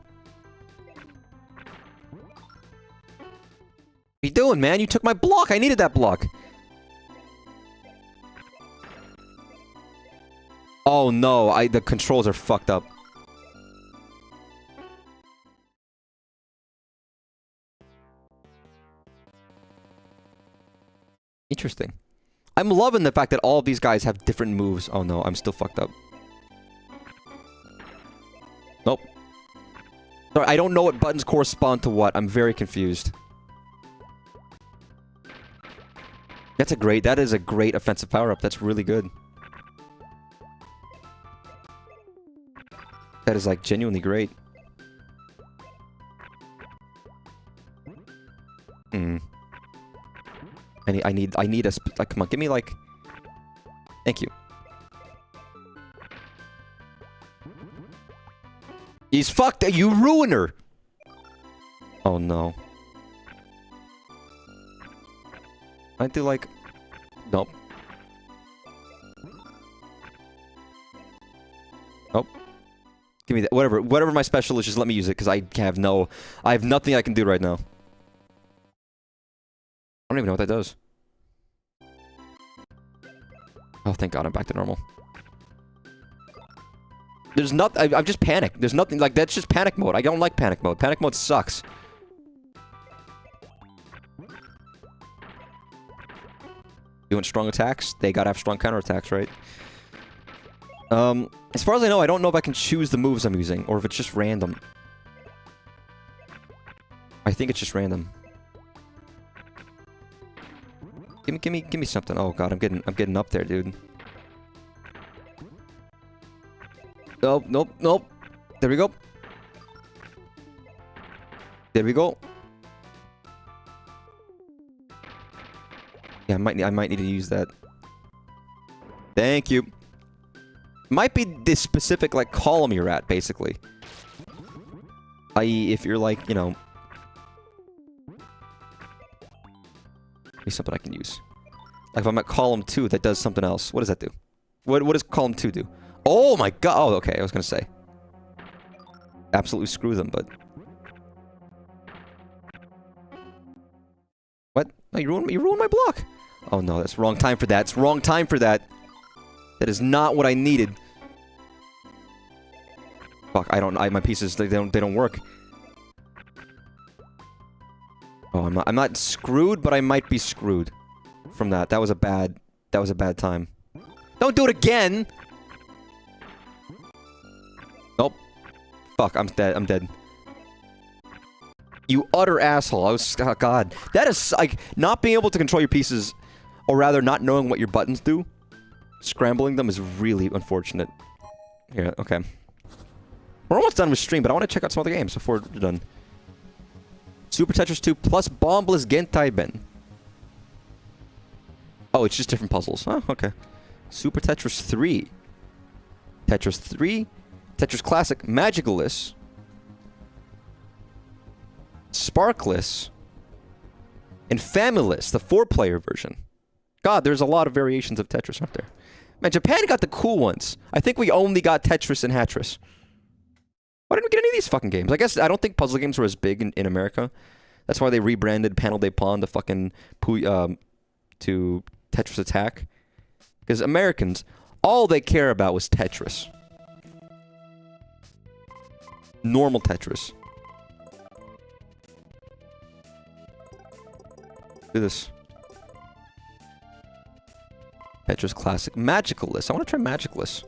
What are you doing, man? You took my block! I needed that block! Oh no, the controls are fucked up. Interesting. I'm loving the fact that all of these guys have different moves. Oh no, I'm still fucked up. Nope. Sorry, I don't know what buttons correspond to what. I'm very confused. That is a great offensive power-up. That's really good. That is, like, genuinely great. I need a like, come on, give me, like... Thank you. He's fucked, you ruiner! Oh, no. I do, like... Nope. Nope. Give me that. Whatever my special is, just let me use it, because I have nothing I can do right now. I don't even know what that does. Oh, thank God, I'm back to normal. There's nothing. I'm just panicked. There's nothing, like, that's just panic mode. I don't like panic mode. Panic mode sucks. Doing strong attacks, they gotta have strong counterattacks, right? As far as I know, I don't know if I can choose the moves I'm using, or if it's just random. I think it's just random. Give me something. Oh God, I'm getting up there, dude. Oh, nope. There we go. There we go. Yeah, I might need to use that. Thank you. Might be this specific, like, column you're at, basically. I.e., if you're, like, you know... Maybe something I can use. Like, if I'm at column 2, that does something else. What does that do? What does column 2 do? Oh my God! Oh, okay, I was gonna say. Absolutely screw them, but... What? No, you ruined my block! Oh no, that's wrong time for that. It's wrong time for that. That is not what I needed. Fuck, my pieces, they don't work. Oh, I'm not screwed, but I might be screwed from that. That was a bad time. Don't do it again! Nope. Fuck, I'm dead. You utter asshole. Oh God. That is, like, not being able to control your pieces, or rather, not knowing what your buttons do, scrambling them is really unfortunate. Here, okay. We're almost done with stream, but I want to check out some other games before we're done. Super Tetris 2 plus Bombless Gentai Ben. Oh, it's just different puzzles. Oh, okay. Super Tetris 3. Tetris 3. Tetris Classic Magicalist. Sparkless. And Familess, the 4-player version. God, there's a lot of variations of Tetris, aren't there? Man, Japan got the cool ones. I think we only got Tetris and Hatris. Why didn't we get any of these fucking games? I guess I don't think puzzle games were as big in America. That's why they rebranded Panel de Pon to fucking to Tetris Attack. Because Americans All they care about was Tetris. Normal Tetris. Do this. Tetris Classic. Magicalist. I want to try Magicalist.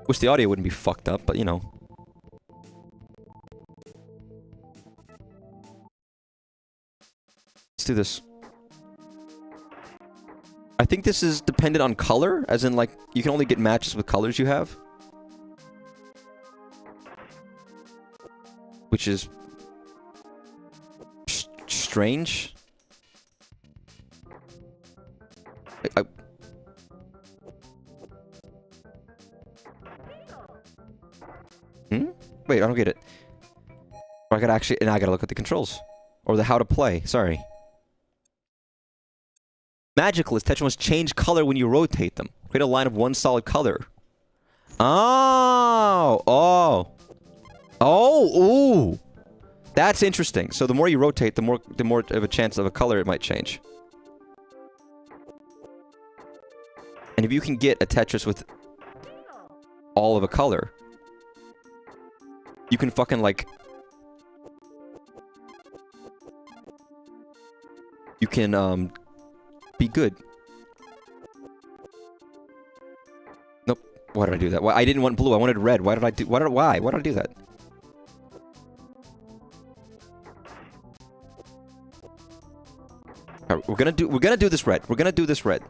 Wish the audio wouldn't be fucked up, but you know. Let's do this. I think this is dependent on color, as in, like, you can only get matches with colors you have. Which is... strange. Wait, I don't get it. I gotta actually... and I gotta look at the controls. Or the how to play, sorry. Magical is Tetris must change color when you rotate them. Create a line of one solid color. Oh! Oh! Oh! Ooh! That's interesting. So the more you rotate, the more of a chance of a color it might change. And if you can get a Tetris with all of a color, you can fucking, like... you can, be good. Nope. Why did I do that? Why? I didn't want blue. I wanted red. Why did I do... why? Why did I do that? Alright, we're gonna do this red. We're gonna do this red.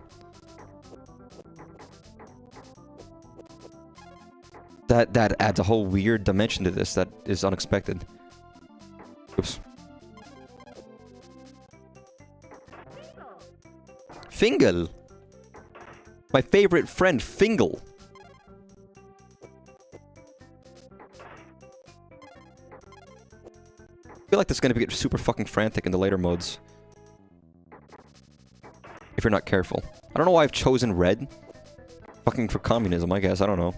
That adds a whole weird dimension to this that is unexpected. Oops. Fingal! My favorite friend, Fingal. I feel like this is gonna get super fucking frantic in the later modes. If you're not careful. I don't know why I've chosen red. Fucking for communism, I guess. I don't know.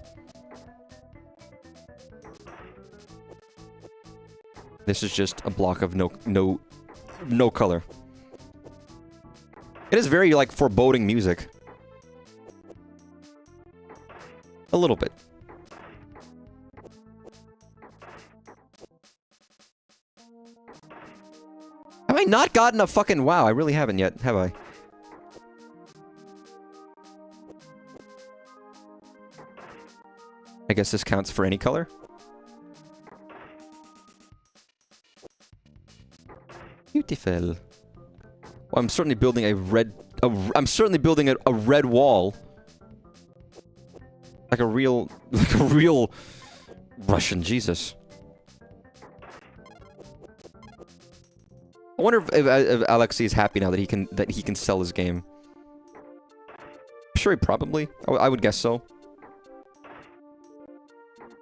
This is just a block of no color. It is very, like, foreboding music. A little bit. Have I not gotten a fucking... wow, I really haven't yet, have I? I guess this counts for any color? Beautiful. Well, I'm certainly building a red... I'm certainly building a red wall. Like a real... like a real... Russian, Jesus. I wonder if Alexei is happy now that he can sell his game. I'm sure he probably... I would guess so.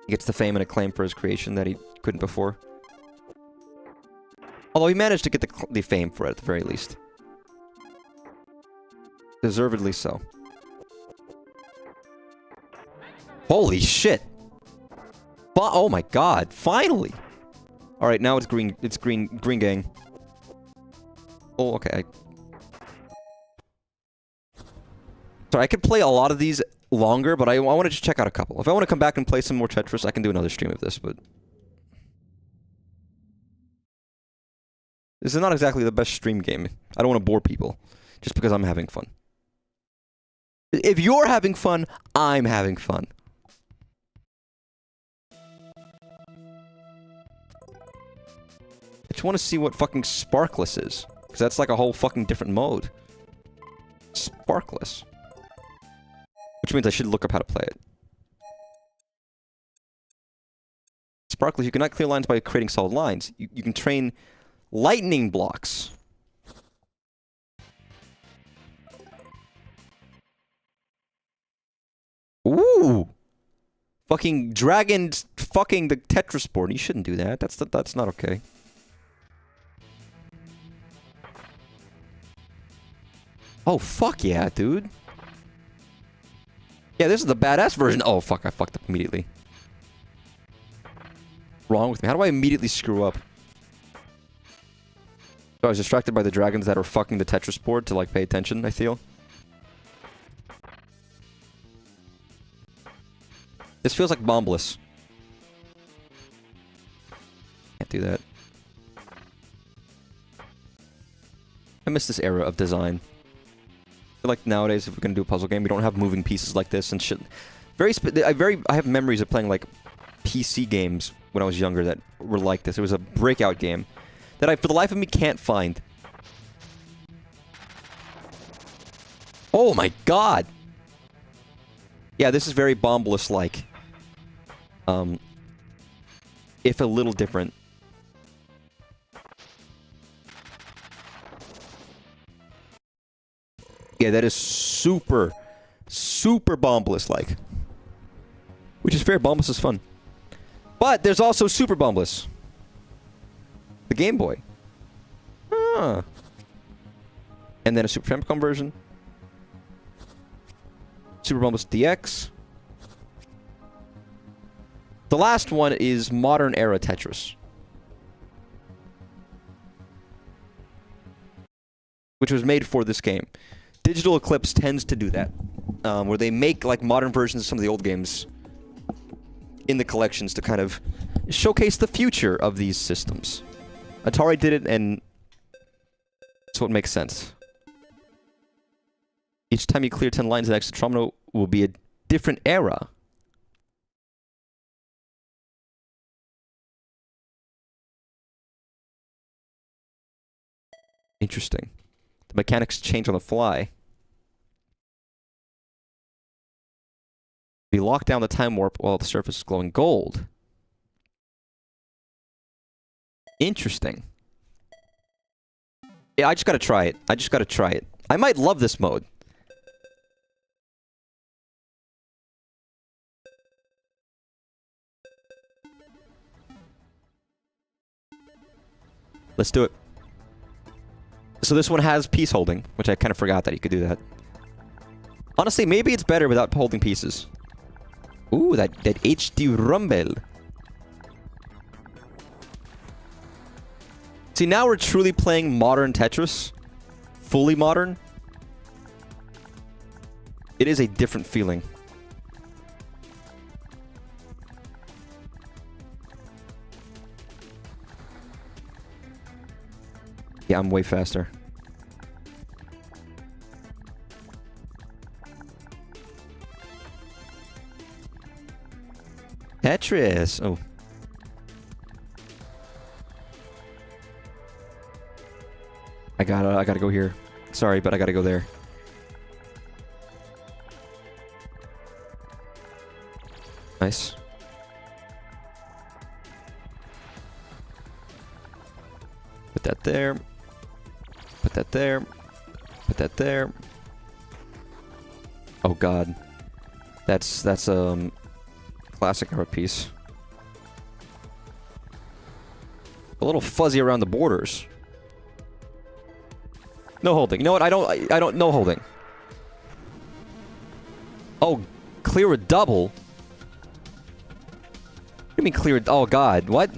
He gets the fame and acclaim for his creation that he couldn't before. Although he managed to get the fame for it at the very least. Deservedly so. Holy shit! Oh my god! Finally! Alright, now it's green. It's green gang. Oh, okay. So I could play a lot of these longer, but I want to just check out a couple. If I want to come back and play some more Tetris, I can do another stream of this, but... this is not exactly the best stream game. I don't want to bore people, just because I'm having fun. If you're having fun, I'm having fun. I just want to see what fucking Sparkless is. Because that's like a whole fucking different mode. Sparkless. Which means I should look up how to play it. Sparkless, you cannot clear lines by creating solid lines. You can train lightning blocks. Ooh! Fucking dragon fucking the Tetris board. You shouldn't do that. That's not okay. Oh, fuck yeah, dude. Yeah, this is the badass version. Oh, fuck, I fucked up immediately. Wrong with me? How do I immediately screw up? So I was distracted by the dragons that are fucking the Tetris board to, like, pay attention, I feel. This feels like Bombless. Can't do that. I miss this era of design. I feel like nowadays, if we're gonna do a puzzle game, we don't have moving pieces like this and shit. I have memories of playing like PC games when I was younger that were like this. It was a breakout game that I, for the life of me, can't find. Oh my god! Yeah, this is very Bombless-like. If a little different. Yeah, that is super, super Bombless-like. Which is fair, Bombless is fun. But there's also Super Bombless. The Game Boy. Ah. And then a Super Famicom version. Super Bombless DX. The last one is modern era Tetris. Which was made for this game. Digital Eclipse tends to do that. Where they make like modern versions of some of the old games in the collections to kind of showcase the future of these systems. Atari did it, and that's what makes sense. Each time you clear 10 lines, the next Tromino will be a different era. Interesting. The mechanics change on the fly. We lock down the time warp while the surface is glowing gold. Interesting. Yeah, I just gotta try it. I just gotta try it. I might love this mode. Let's do it. So this one has piece holding, which I kind of forgot that you could do that. Honestly, maybe it's better without holding pieces. Ooh, that HD rumble. See, now we're truly playing modern Tetris. Fully modern. It is a different feeling. Yeah, I'm way faster. Tetris! Oh. I gotta go here. Sorry, but I gotta go there. Nice. Put that there. Put that there. Put that there. Oh god. That's classic era piece. A little fuzzy around the borders. No holding. You know what? I don't no holding. Oh, clear a double? What do you mean clear? Oh god, what?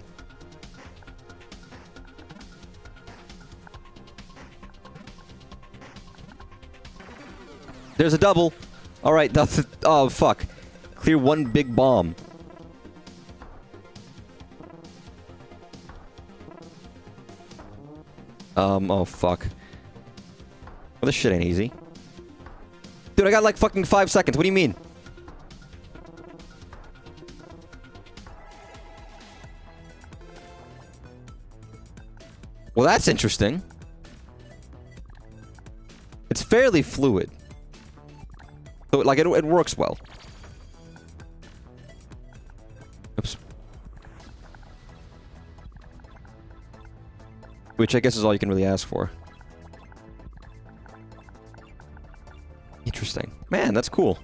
There's a double. All right, that's oh fuck. Clear one big bomb. Oh fuck. Well, this shit ain't easy. Dude, I got like fucking 5 seconds. What do you mean? Well, that's interesting. It's fairly fluid. So, like, it works well. Oops. Which I guess is all you can really ask for. Interesting. Man, that's cool.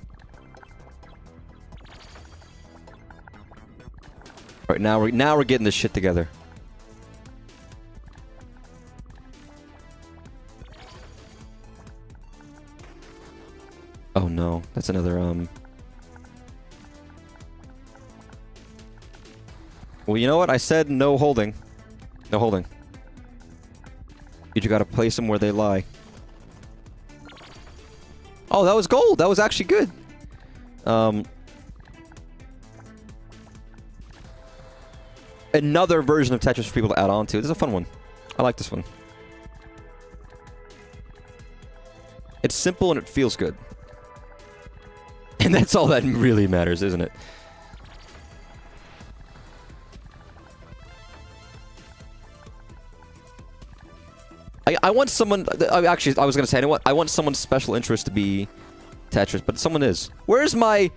Alright, now we're getting this shit together. Oh no, that's another Well, you know what? I said no holding. No holding. You just gotta place them where they lie. Oh, that was gold. That was actually good. another version of Tetris for people to add on to. This is a fun one. I like this one. It's simple and it feels good. And that's all that really matters, isn't it? I want someone... Actually, I was going to say, you know what? I want someone's special interest to be Tetris, but someone is. Where's my...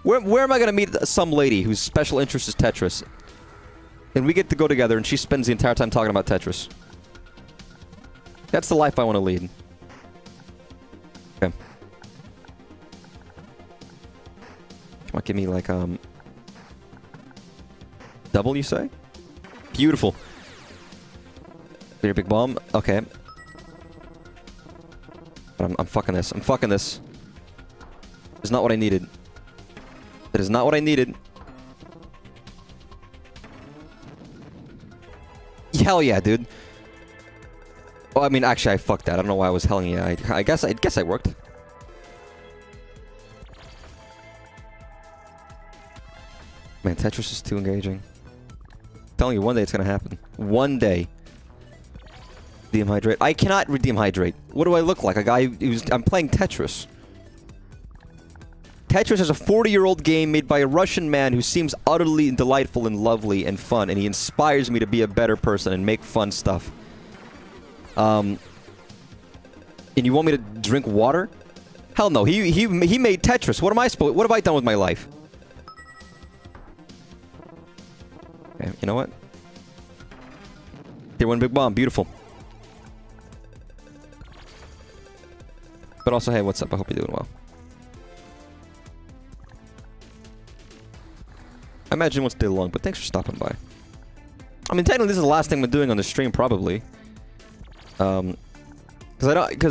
Where am I going to meet some lady whose special interest is Tetris? And we get to go together and she spends the entire time talking about Tetris. That's the life I want to lead. Okay. Come on, give me like, double, you say? Beautiful. Your big bomb? Okay. But I'm fucking this. I'm fucking this. It's not what I needed. That is not what I needed. Hell yeah, dude. Oh, I mean, actually, I fucked that. I don't know why I was helling you. I guess I worked. Man, Tetris is too engaging. I'm telling you, one day it's gonna happen. One day. Redeem hydrate. I cannot redeem hydrate. What do I look like? A guy who's... I'm playing Tetris. Tetris is a 40-year-old game made by a Russian man who seems utterly delightful and lovely and fun, and he inspires me to be a better person and make fun stuff. And you want me to drink water? Hell no. He made Tetris. What have I done with my life? Okay, you know what? Tier 1 big bomb. Beautiful. But also, hey, what's up? I hope you're doing well. I imagine once day long, but thanks for stopping by. I mean, technically, this is the last thing I'm doing on the stream, probably. Because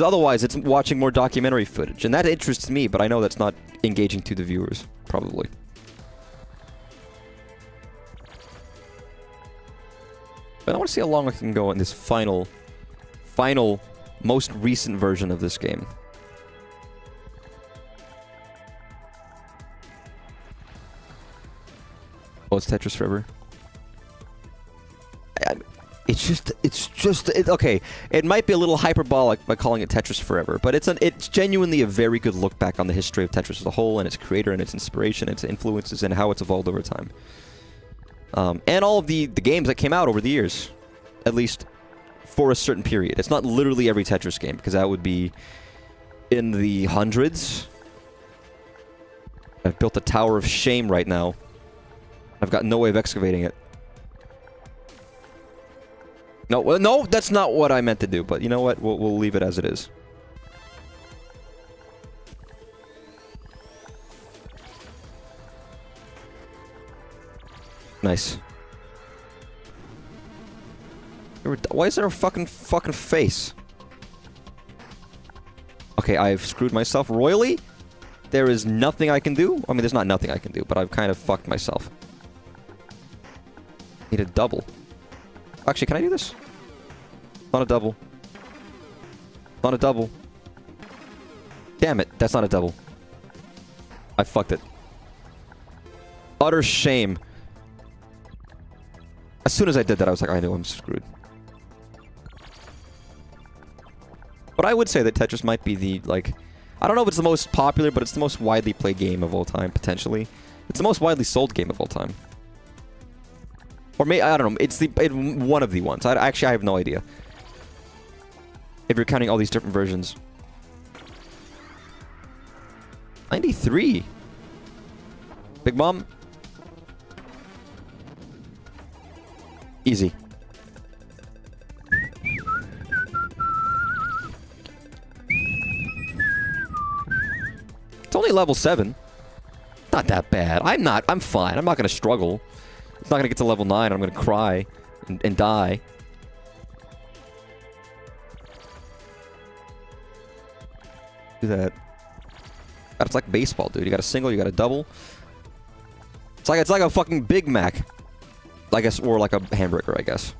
otherwise, it's watching more documentary footage, and that interests me. But I know that's not engaging to the viewers, probably. But I want to see how long I can go in this final, most recent version of this game. Oh, it's Tetris Forever. It's okay. It might be a little hyperbolic by calling it Tetris Forever, but it's genuinely a very good look back on the history of Tetris as a whole, and its creator, and its inspiration, its influences, and how it's evolved over time. And all of the games that came out over the years, at least for a certain period. It's not literally every Tetris game, because that would be in the hundreds. I've built a tower of shame right now. I've got no way of excavating it. No, that's not what I meant to do, but you know what? We'll leave it as it is. Nice. Why is there a fucking face? Okay, I've screwed myself royally. There is nothing I can do. I mean, there's not nothing I can do, but I've kind of fucked myself. Need a double. Actually, can I do this? Not a double. Not a double. Damn it, that's not a double. I fucked it. Utter shame. As soon as I did that, I was like, I know I'm screwed. But I would say that Tetris might be the, like... I don't know if it's the most popular, but it's the most widely played game of all time, potentially. It's the most widely sold game of all time. Or maybe, I don't know, it's one of the ones. Actually, I have no idea. If you're counting all these different versions. 93. Big Bomb. Easy. It's only level 7. Not that bad. I'm fine. I'm not going to struggle. It's not going to get to level 9. I'm going to cry and die. Do that. God, it's like baseball, dude. You got a single, you got a double. It's like a fucking Big Mac. I guess, or like a hamburger, I guess.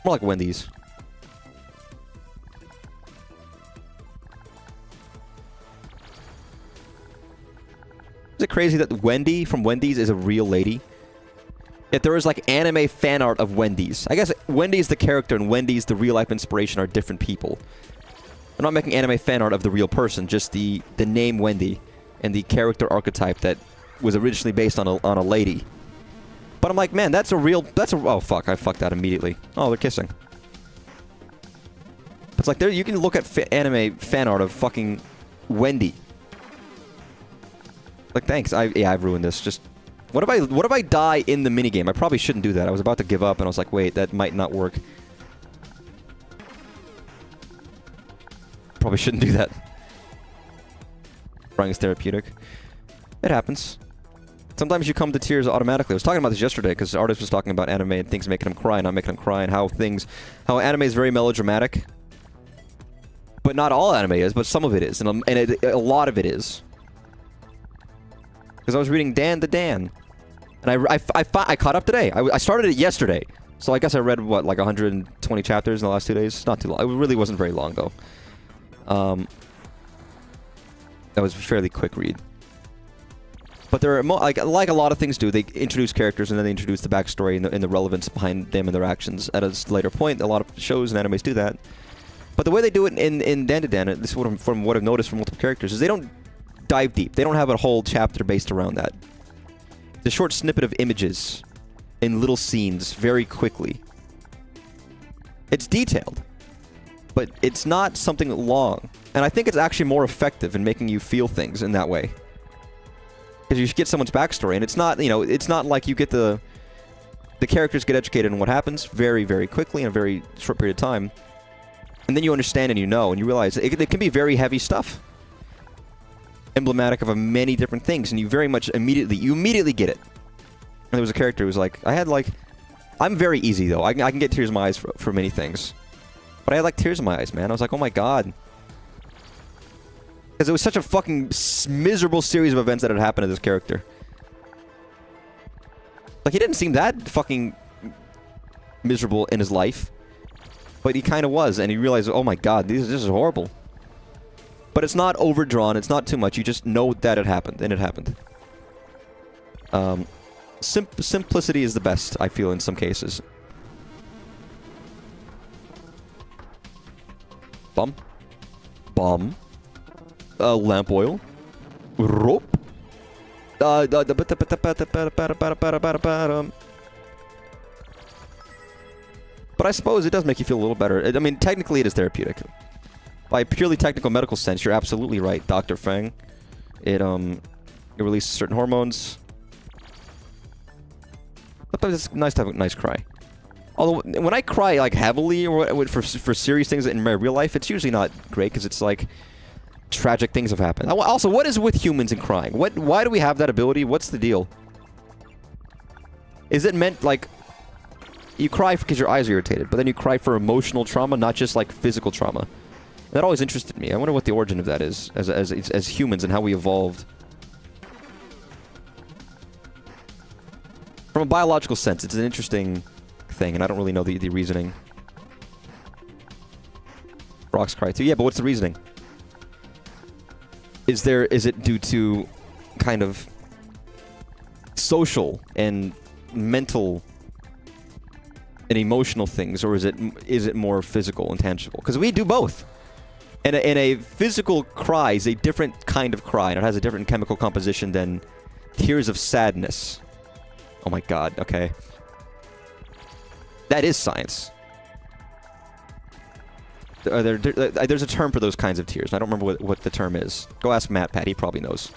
More like Wendy's. Is it crazy that Wendy from Wendy's is a real lady? if there was like anime fan art of Wendy's. I guess Wendy's the character and Wendy's the real life inspiration are different people. I'm not making anime fan art of the real person, just the name Wendy and the character archetype that was originally based on a lady. But I'm like, man, oh fuck, I fucked that immediately. Oh, they're kissing. It's like you can look at anime fan art of fucking Wendy. Like, thanks. I've ruined this. Just what if I die in the minigame? I probably shouldn't do that. I was about to give up and I was like, wait, that might not work. Probably shouldn't do that. Crying is therapeutic. It happens. Sometimes you come to tears automatically. I was talking about this yesterday because the artist was talking about anime and things making him cry, not making him cry, and how anime is very melodramatic. But not all anime is, but some of it is, and a lot of it is. Because I was reading Dan the Dan, and I caught up today. I started it yesterday, so I guess I read what, like 120 chapters in the last 2 days. Not too long. It really wasn't very long though. That was a fairly quick read. But there are like a lot of things do. They introduce characters and then they introduce the backstory and the relevance behind them and their actions at a later point. A lot of shows and animes do that. But the way they do it in Dan to Dan, this is from what I've noticed from multiple characters, is they don't dive deep. They don't have a whole chapter based around that. It's a short snippet of images in little scenes very quickly. It's detailed, but it's not something long. And I think it's actually more effective in making you feel things in that way. Because you get someone's backstory, and it's not, it's not like you get the characters get educated on what happens very, very quickly in a very short period of time. And then you understand and and you realize it can be very heavy stuff. Emblematic of many different things, and you immediately get it. And there was a character who was like, I'm very easy though. I can get tears in my eyes for many things. But I had like tears in my eyes, man. I was like, oh my god. Because it was such a fucking miserable series of events that had happened to this character. Like, he didn't seem that fucking miserable in his life. But he kind of was, and he realized, oh my god, this is horrible. But it's not overdrawn, it's not too much, you just know that it happened, and it happened. Simplicity is the best, I feel, in some cases. Bomb. Lamp oil. Rope. But I suppose it does make you feel a little better. I mean, technically it is therapeutic. By a purely technical medical sense, you're absolutely right, Dr. Fang. It releases certain hormones. Sometimes it's nice to have a nice cry. Although, when I cry, like, heavily or for serious things in my real life, it's usually not great, because it's like tragic things have happened. Also, what is with humans and crying? Why do we have that ability? What's the deal? Is it meant, like, you cry because your eyes are irritated, but then you cry for emotional trauma, not just, like, physical trauma? And that always interested me. I wonder what the origin of that is, as humans, and how we evolved. From a biological sense, it's an interesting thing, and I don't really know the reasoning. Rocks cry too. Yeah, but what's the reasoning? Is it due to kind of social and mental and emotional things, or is it more physical and tangible? Because we do both. And a physical cry is a different kind of cry, and it has a different chemical composition than tears of sadness. Oh my god, okay. That is science. There's a term for those kinds of tears. I don't remember what the term is. Go ask Matt, Pat. He probably knows.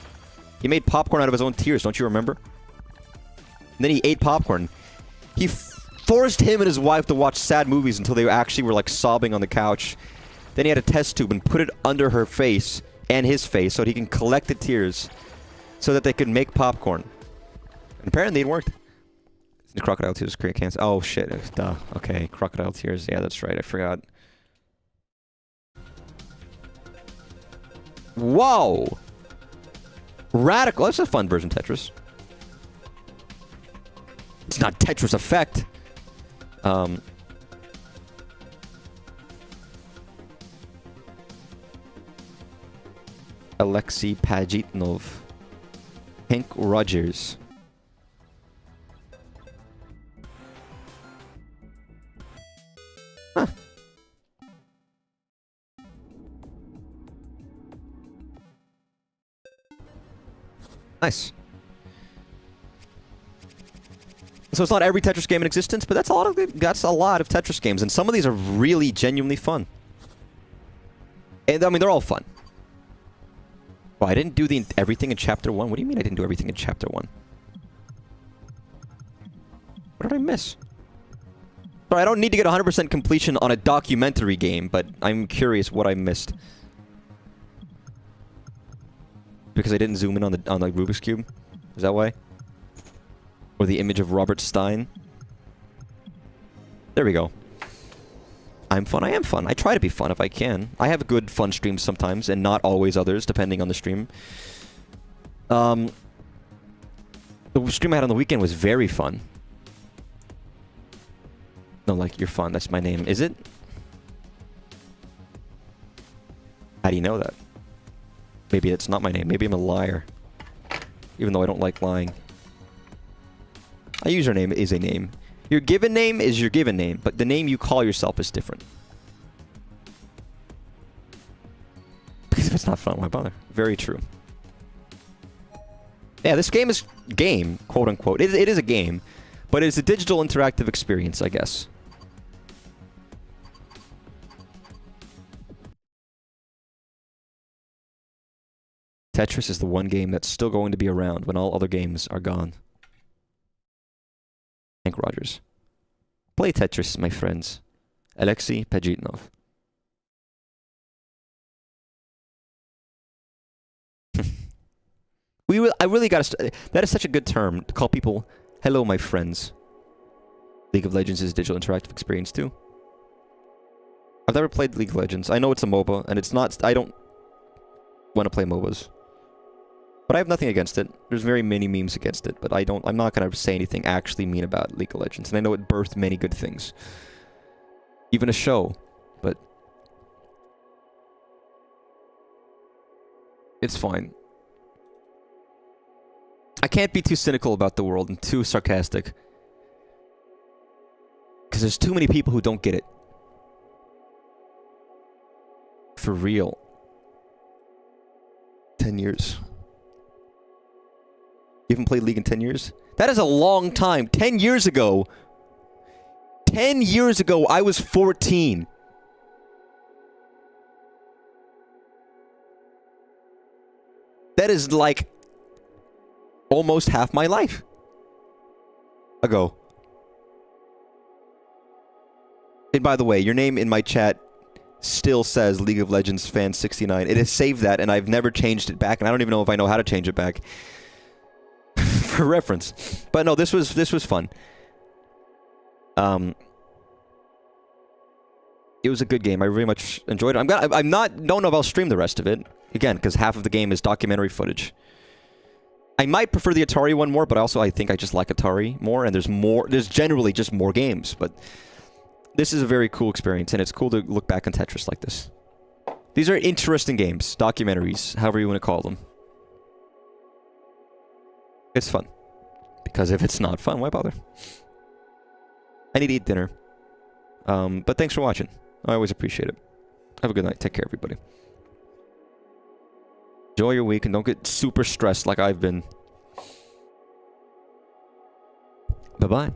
He made popcorn out of his own tears, don't you remember? And then he ate popcorn. He forced him and his wife to watch sad movies until they actually were like sobbing on the couch. Then he had a test tube and put it under her face and his face so that he can collect the tears so that they could make popcorn. And apparently it worked. The crocodile tears create cancer. Oh shit. Duh. Okay, crocodile tears. Yeah, that's right. I forgot. Whoa! Radical. That's a fun version of Tetris. It's not Tetris Effect. Alexei Pajitnov. Hank Rogers. Nice. So it's not every Tetris game in existence, but that's a lot of Tetris games, and some of these are really genuinely fun. And I mean, they're all fun. Well, I didn't do everything in Chapter 1. What do you mean I didn't do everything in Chapter 1? What did I miss? Sorry, I don't need to get 100% completion on a documentary game, but I'm curious what I missed. Because I didn't zoom in on the Rubik's Cube? Is that why? Or the image of Robert Stein? There we go. I'm fun. I am fun. I try to be fun if I can. I have good fun streams sometimes, and not always others, depending on the stream. The stream I had on the weekend was very fun. No, like, you're fun. That's my name. Is it? How do you know that? Maybe it's not my name. Maybe I'm a liar. Even though I don't like lying. A username is a name. Your given name is your given name, but the name you call yourself is different. Because if it's not fun, why bother? Very true. Yeah, this game is game, quote unquote. It is a game, but it's a digital interactive experience, I guess. Tetris is the one game that's still going to be around when all other games are gone. Hank Rogers. Play Tetris, my friends. Alexei Pajitnov. I really gotta... That is such a good term to call people, hello, my friends. League of Legends is a digital interactive experience, too. I've never played League of Legends. I know it's a MOBA, and it's not... I don't want to play MOBAs. But I have nothing against it. There's very many memes against it, but I'm not going to say anything actually mean about League of Legends. And I know it birthed many good things. Even a show, but... It's fine. I can't be too cynical about the world and too sarcastic. Because there's too many people who don't get it. For real. 10 years. You haven't played League in 10 years? That is a long time. 10 years ago. 10 years ago, I was 14. That is like almost half my life ago. And by the way, your name in my chat still says League of Legends fan 69. It has saved that, and I've never changed it back, and I don't even know if I know how to change it back. For reference. But no, this was fun. It was a good game. I really much enjoyed it. Don't know if I'll stream the rest of it. Again, because half of the game is documentary footage. I might prefer the Atari one more, but also I think I just like Atari more, and there's generally just more games, but this is a very cool experience, and it's cool to look back on Tetris like this. These are interesting games, documentaries, however you want to call them. It's fun. Because if it's not fun, why bother? I need to eat dinner. But thanks for watching. I always appreciate it. Have a good night. Take care, everybody. Enjoy your week and don't get super stressed like I've been. Bye-bye.